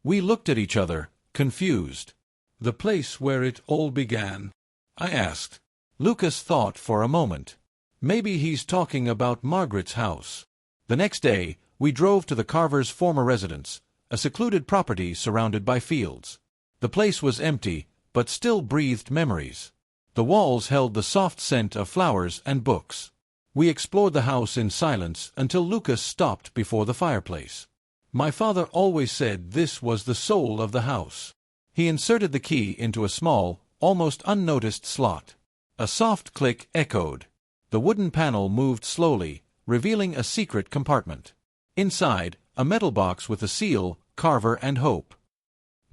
A: We looked at each other, confused. "The place where it all began?" I asked. Lucas thought for a moment. Maybe he's talking about Margaret's house. The next day, we drove to the carver's former residence, a secluded property surrounded by fields. The place was empty, but still breathed memories. The walls held the soft scent of flowers and books. We explored the house in silence until Lucas stopped before the fireplace. My father always said this was the soul of the house. He inserted the key into a small, almost unnoticed slot. A soft click echoed. The wooden panel moved slowly, revealing a secret compartment. Inside, a metal box with a seal, Carver and Hope.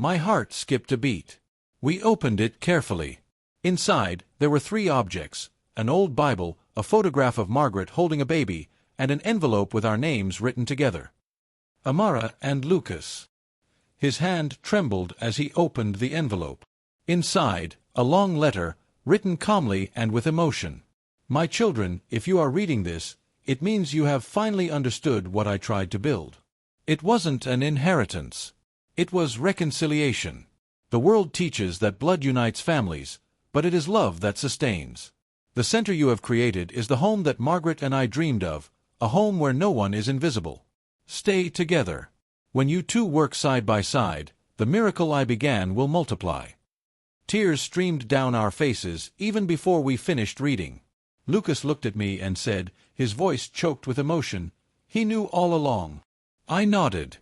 A: My heart skipped a beat. We opened it carefully. Inside, there were 3 objects: an old Bible, a photograph of Margaret holding a baby, and an envelope with our names written together. Amara and Lucas. His hand trembled as he opened the envelope. Inside, a long letter, written calmly and with emotion. "My children, if you are reading this, it means you have finally understood what I tried to build. It wasn't an inheritance. It was reconciliation. The world teaches that blood unites families, but it is love that sustains. The center you have created is the home that Margaret and I dreamed of, a home where no one is invisible. Stay together. When you two work side by side, the miracle I began will multiply." Tears streamed down our faces even before we finished reading. Lucas looked at me and said, his voice choked with emotion, "He knew all along." I nodded.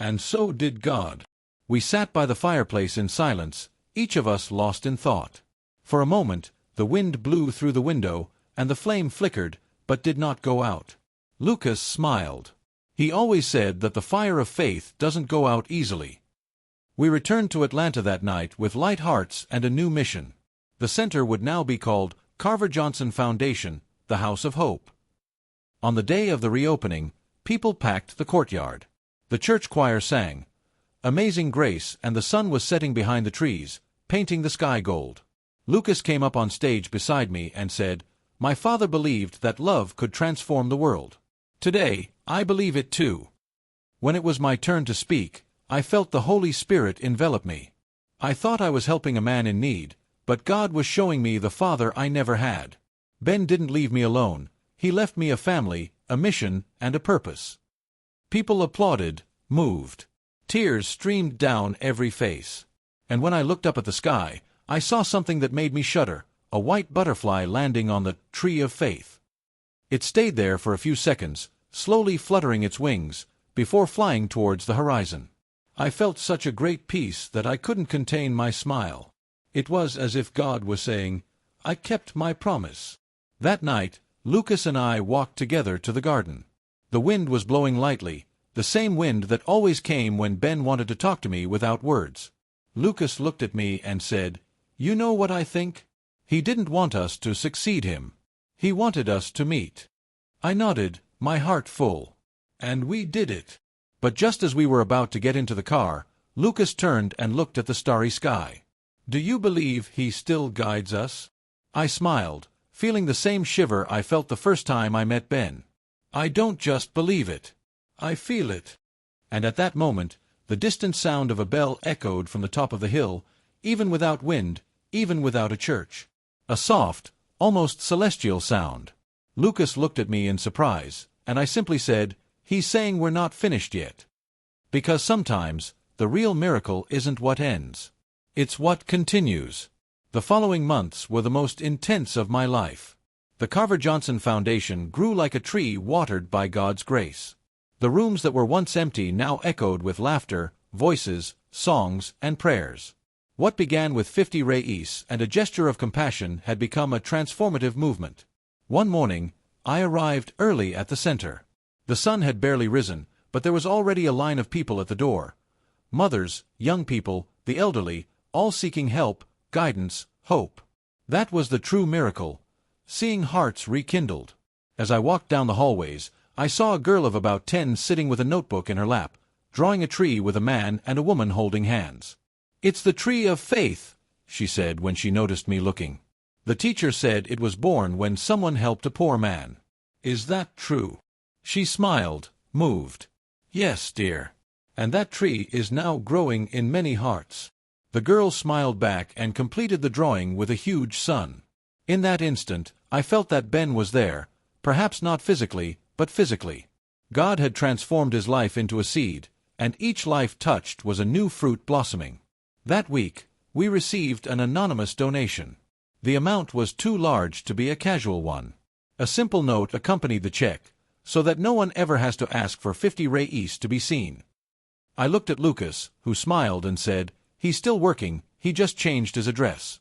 A: And so did God. We sat by the fireplace in silence, each of us lost in thought. For a moment, the wind blew through the window, and the flame flickered, but did not go out. Lucas smiled. He always said that the fire of faith doesn't go out easily. We returned to Atlanta that night with light hearts and a new mission. The center would now be called Carver Johnson Foundation, the House of Hope. On the day of the reopening, people packed the courtyard. The church choir sang Amazing Grace, and the sun was setting behind the trees, painting the sky gold. Lucas came up on stage beside me and said, "My father believed that love could transform the world. Today, I believe it too." When it was my turn to speak, I felt the Holy Spirit envelop me. I thought I was helping a man in need, but God was showing me the father I never had. Ben didn't leave me alone. He left me a family, a mission, and a purpose. People applauded, moved. Tears streamed down every face. And when I looked up at the sky, I saw something that made me shudder, a white butterfly landing on the tree of faith. It stayed there for a few seconds, slowly fluttering its wings, before flying towards the horizon. I felt such a great peace that I couldn't contain my smile. It was as if God was saying, "I kept my promise." That night, Lucas and I walked together to the garden. The wind was blowing lightly, the same wind that always came when Ben wanted to talk to me without words. Lucas looked at me and said, "You know what I think? He didn't want us to succeed him. He wanted us to meet." I nodded, my heart full. And we did it. But just as we were about to get into the car, Lucas turned and looked at the starry sky. "Do you believe he still guides us?" I smiled, feeling the same shiver I felt the first time I met Ben. "I don't just believe it. I feel it." And at that moment, the distant sound of a bell echoed from the top of the hill, even without wind, even without a church. A soft, almost celestial sound. Lucas looked at me in surprise, and I simply said, "He's saying we're not finished yet." Because sometimes, the real miracle isn't what ends. It's what continues. The following months were the most intense of my life. The Carver Johnson Foundation grew like a tree watered by God's grace. The rooms that were once empty now echoed with laughter, voices, songs, and prayers. What began with 50 reis and a gesture of compassion had become a transformative movement. One morning, I arrived early at the center. The sun had barely risen, but there was already a line of people at the door. Mothers, young people, the elderly, all seeking help, guidance, hope. That was the true miracle, seeing hearts rekindled. As I walked down the hallways, I saw a girl of about 10 sitting with a notebook in her lap, drawing a tree with a man and a woman holding hands. "It's the tree of faith," she said when she noticed me looking. "The teacher said it was born when someone helped a poor man. Is that true?" She smiled, moved. "Yes, dear. And that tree is now growing in many hearts." The girl smiled back and completed the drawing with a huge sun. In that instant, I felt that Ben was there, perhaps not physically, but physically. God had transformed his life into a seed, and each life touched was a new fruit blossoming. That week, we received an anonymous donation. The amount was too large to be a casual one. A simple note accompanied the check, so that no one ever has to ask for 50 reis to be seen. I looked at Lucas, who smiled and said, "He's still working, he just changed his address."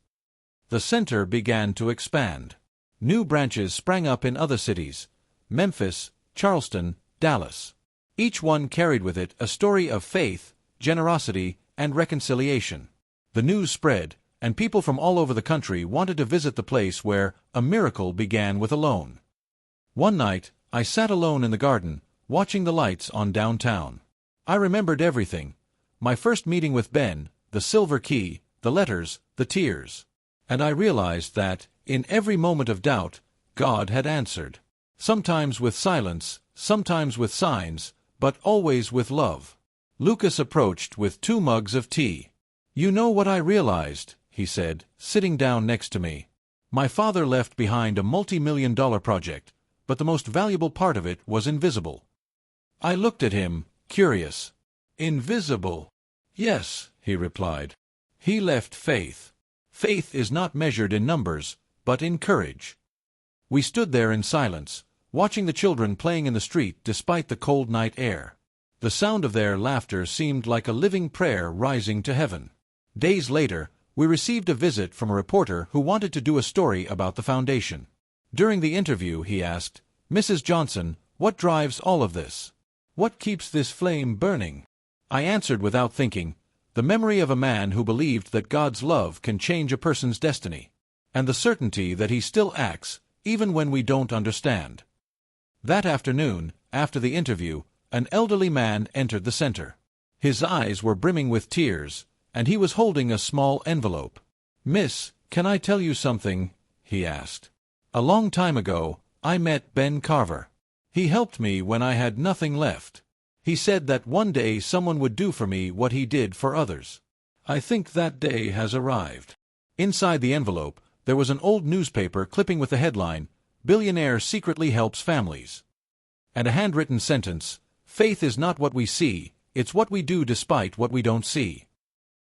A: The center began to expand. New branches sprang up in other cities: Memphis, Charleston, Dallas. Each one carried with it a story of faith, generosity, and reconciliation. The news spread, and people from all over the country wanted to visit the place where a miracle began with a loan. One night, I sat alone in the garden, watching the lights on downtown. I remembered everything: my first meeting with Ben, the silver key, the letters, the tears. And I realized that, in every moment of doubt, God had answered. Sometimes with silence, sometimes with signs, but always with love. Lucas approached with 2 mugs of tea. "You know what I realized," he said, sitting down next to me. "My father left behind a multi-million-dollar project, but the most valuable part of it was invisible." I looked at him, curious. "Invisible?" "Yes," he replied. "He left faith. Faith is not measured in numbers, but in courage." We stood there in silence, watching the children playing in the street despite the cold night air. The sound of their laughter seemed like a living prayer rising to heaven. Days later, we received a visit from a reporter who wanted to do a story about the foundation. During the interview, he asked, "Mrs. Johnson, what drives all of this? What keeps this flame burning?" I answered without thinking, "The memory of a man who believed that God's love can change a person's destiny, and the certainty that he still acts, even when we don't understand." That afternoon, after the interview, an elderly man entered the center. His eyes were brimming with tears, and he was holding a small envelope. "Miss, can I tell you something?" he asked. "A long time ago, I met Ben Carver. He helped me when I had nothing left. He said that one day someone would do for me what he did for others. I think that day has arrived." Inside the envelope, there was an old newspaper clipping with the headline, "Billionaire Secretly Helps Families," and a handwritten sentence, "Faith is not what we see, it's what we do despite what we don't see."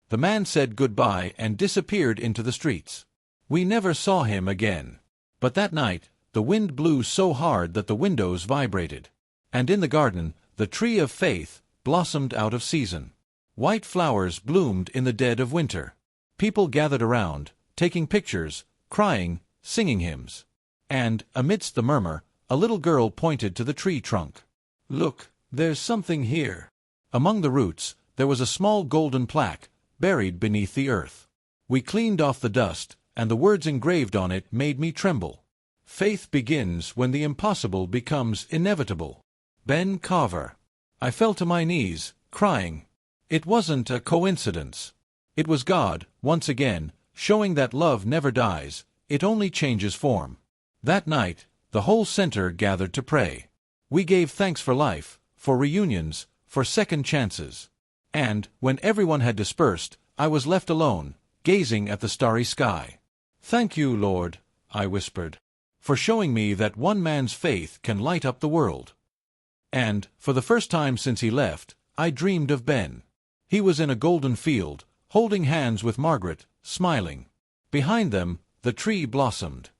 A: The man said goodbye and disappeared into the streets. We never saw him again. But that night, the wind blew so hard that the windows vibrated. And in the garden, the tree of faith blossomed out of season. White flowers bloomed in the dead of winter. People gathered around, taking pictures, crying, singing hymns. And, amidst the murmur, a little girl pointed to the tree trunk. "Look, there's something here." Among the roots, there was a small golden plaque, buried beneath the earth. We cleaned off the dust, and the words engraved on it made me tremble. "Faith begins when the impossible becomes inevitable." Ben Carver. I fell to my knees, crying. It wasn't a coincidence. It was God, once again, showing that love never dies, it only changes form. That night, the whole center gathered to pray. We gave thanks for life, for reunions, for second chances. And, when everyone had dispersed, I was left alone, gazing at the starry sky. "Thank you, Lord," I whispered, "for showing me that one man's faith can light up the world." And, for the first time since he left, I dreamed of Ben. He was in a golden field, holding hands with Margaret, smiling. Behind them, the tree blossomed.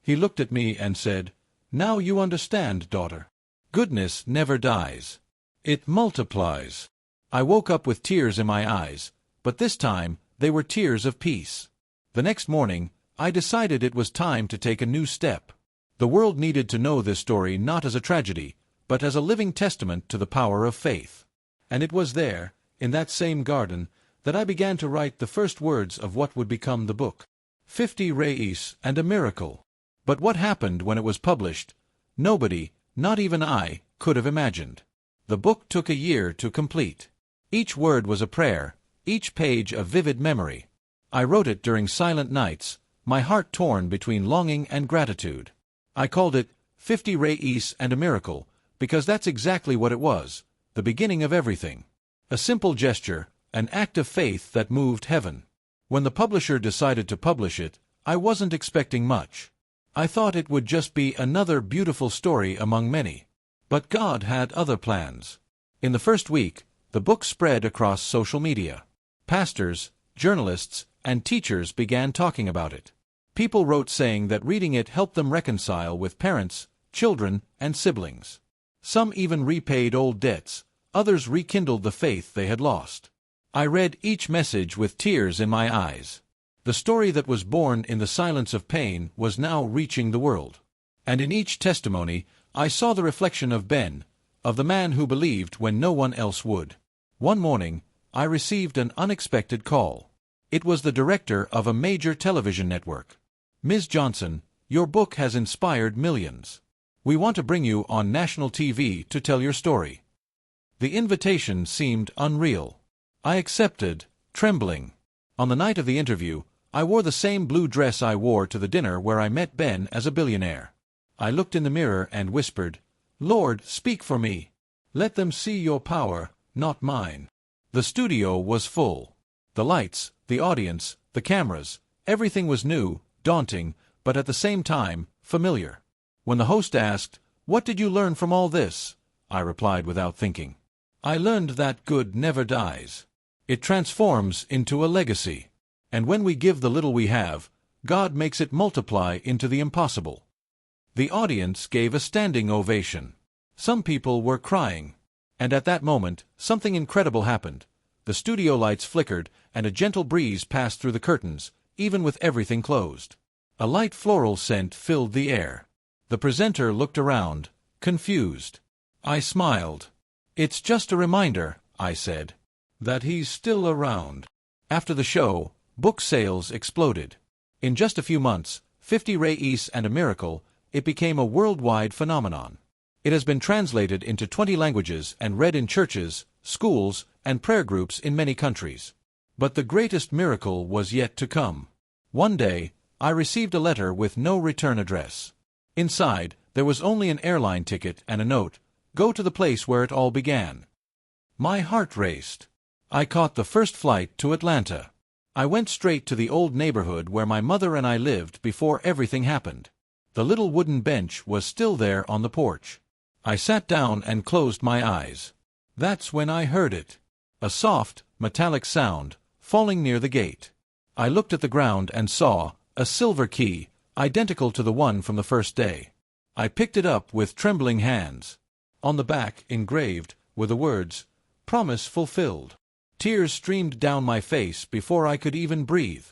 A: He looked at me and said, "Now you understand, daughter. Goodness never dies. It multiplies." I woke up with tears in my eyes, but this time they were tears of peace. The next morning, I decided it was time to take a new step. The world needed to know this story not as a tragedy, but as a living testament to the power of faith. And it was there, in that same garden, that I began to write the first words of what would become the book. 50 reis and a miracle. But what happened when it was published, nobody, not even I, could have imagined. The book took a year to complete. Each word was a prayer, each page a vivid memory. I wrote it during silent nights, my heart torn between longing and gratitude. I called it 50 Reis and a Miracle, because that's exactly what it was, the beginning of everything. A simple gesture, an act of faith that moved heaven. When the publisher decided to publish it, I wasn't expecting much. I thought it would just be another beautiful story among many. But God had other plans. In the first week, the book spread across social media. Pastors, journalists, and teachers began talking about it. People wrote saying that reading it helped them reconcile with parents, children, and siblings. Some even repaid old debts, others rekindled the faith they had lost. I read each message with tears in my eyes. The story that was born in the silence of pain was now reaching the world. And in each testimony, I saw the reflection of Ben, of the man who believed when no one else would. One morning, I received an unexpected call. It was the director of a major television network. "Ms. Johnson, your book has inspired millions. We want to bring you on national TV to tell your story." The invitation seemed unreal. I accepted, trembling. On the night of the interview, I wore the same blue dress I wore to the dinner where I met Ben as a billionaire. I looked in the mirror and whispered, "Lord, speak for me. Let them see your power, not mine." The studio was full. The lights, the audience, the cameras, everything was new, daunting, but at the same time, familiar. When the host asked, "What did you learn from all this?" I replied without thinking, "I learned that good never dies. It transforms into a legacy. And when we give the little we have, God makes it multiply into the impossible." The audience gave a standing ovation. Some people were crying. And at that moment, something incredible happened. The studio lights flickered, and a gentle breeze passed through the curtains, even with everything closed. A light floral scent filled the air. The presenter looked around, confused. I smiled. "It's just a reminder," I said, "that he's still around." After the show, book sales exploded. In just a few months, 50 Reis and a Miracle, it became a worldwide phenomenon. It has been translated into 20 languages and read in churches, schools, and prayer groups in many countries. But the greatest miracle was yet to come. One day, I received a letter with no return address. Inside, there was only an airline ticket and a note, "Go to the place where it all began." My heart raced. I caught the first flight to Atlanta. I went straight to the old neighborhood where my mother and I lived before everything happened. The little wooden bench was still there on the porch. I sat down and closed my eyes. That's when I heard it. A soft, metallic sound, falling near the gate. I looked at the ground and saw a silver key, identical to the one from the first day. I picked it up with trembling hands. On the back, engraved, were the words, "Promise fulfilled." Tears streamed down my face before I could even breathe.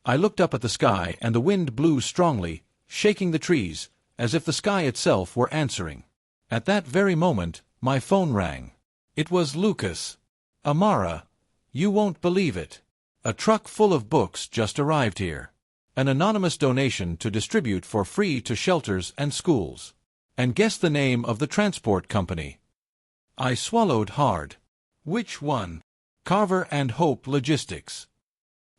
A: I looked up at the sky and the wind blew strongly, shaking the trees, as if the sky itself were answering. At that very moment, my phone rang. It was Lucas. "Amara, you won't believe it. A truck full of books just arrived here. An anonymous donation to distribute for free to shelters and schools. And guess the name of the transport company." I swallowed hard. "Which one?" "Carver and Hope Logistics."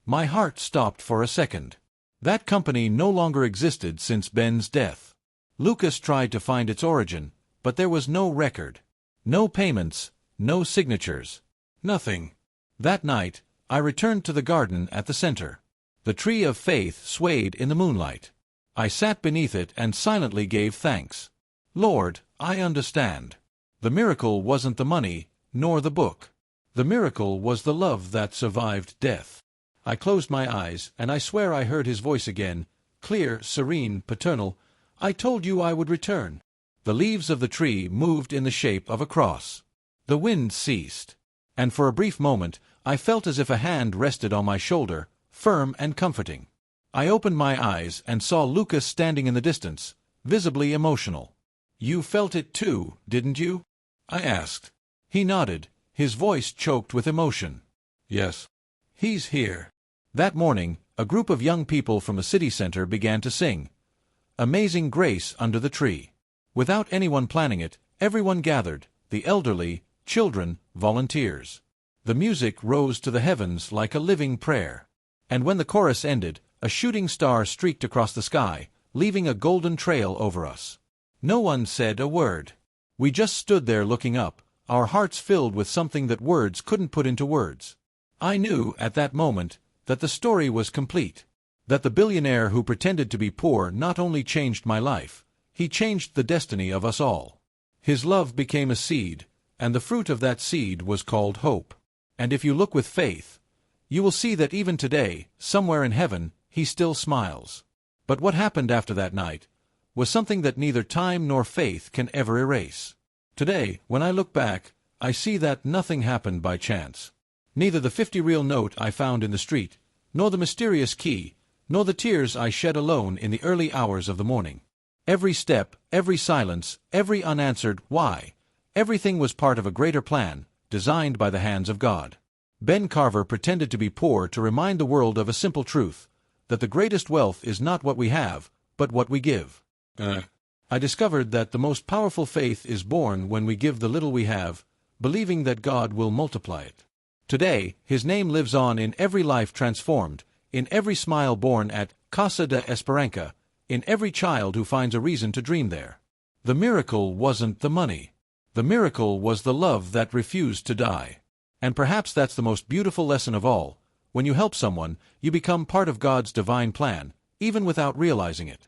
A: My heart stopped for a second. That company no longer existed since Ben's death. Lucas tried to find its origin, but there was no record. No payments, no signatures. Nothing. That night, I returned to the garden at the center. The tree of faith swayed in the moonlight. I sat beneath it and silently gave thanks. "Lord, I understand. The miracle wasn't the money, nor the book. The miracle was the love that survived death." I closed my eyes, and I swear I heard his voice again, clear, serene, paternal. "I told you I would return." The leaves of the tree moved in the shape of a cross. The wind ceased. And for a brief moment, I felt as if a hand rested on my shoulder, firm and comforting. I opened my eyes and saw Lucas standing in the distance, visibly emotional. "You felt it too, didn't you?" I asked. He nodded, his voice choked with emotion. "Yes. He's here." That morning, a group of young people from the city center began to sing "Amazing Grace" under the tree. Without anyone planning it, everyone gathered, the elderly, children, volunteers. The music rose to the heavens like a living prayer. And when the chorus ended, a shooting star streaked across the sky, leaving a golden trail over us. No one said a word. We just stood there looking up, our hearts filled with something that words couldn't put into words. I knew, at that moment, that the story was complete. That the billionaire who pretended to be poor not only changed my life, he changed the destiny of us all. His love became a seed, and the fruit of that seed was called hope. And if you look with faith, you will see that even today, somewhere in heaven, he still smiles. But what happened after that night was something that neither time nor faith can ever erase. Today, when I look back, I see that nothing happened by chance. Neither the 50 real note I found in the street, nor the mysterious key, nor the tears I shed alone in the early hours of the morning. Every step, every silence, every unanswered why, everything was part of a greater plan, designed by the hands of God. Ben Carver pretended to be poor to remind the world of a simple truth, that the greatest wealth is not what we have, but what we give. I discovered that the most powerful faith is born when we give the little we have, believing that God will multiply it. Today, his name lives on in every life transformed, in every smile born at Casa de Esperanza, in every child who finds a reason to dream there. The miracle wasn't the money. The miracle was the love that refused to die. And perhaps that's the most beautiful lesson of all. When you help someone, you become part of God's divine plan, even without realizing it.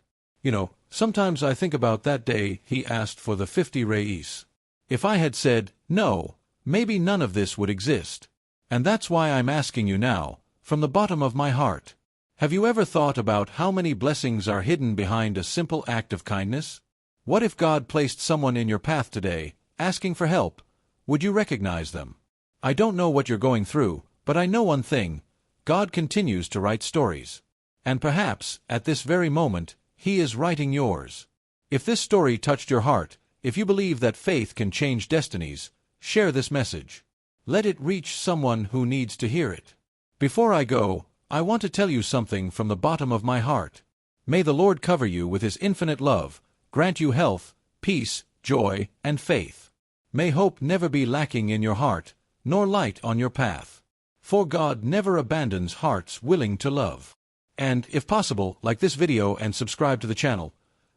A: Sometimes I think about that day he asked for the 50 reis. If I had said, no, maybe none of this would exist. And that's why I'm asking you now, from the bottom of my heart. Have you ever thought about how many blessings are hidden behind a simple act of kindness? What if God placed someone in your path today, asking for help? Would you recognize them? I don't know what you're going through, but I know one thing. God continues to write stories. And perhaps, at this very moment, He is writing yours. If this story touched your heart, if you believe that faith can change destinies, share this message. Let it reach someone who needs to hear it. Before I go, I want to tell you something from the bottom of my heart. May the Lord cover you with His infinite love, grant you health, peace, joy, and faith. May hope never be lacking in your heart, nor light on your path. For God never abandons hearts willing to love. And, if possible, like this video and subscribe to the channel.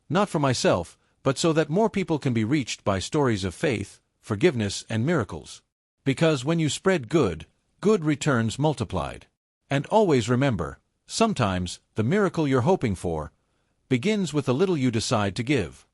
A: Not for myself, but so that more people can be reached by stories of faith, forgiveness, and miracles. Because when you spread good, good returns multiplied. And always remember, sometimes, the miracle you're hoping for begins with the little you decide to give.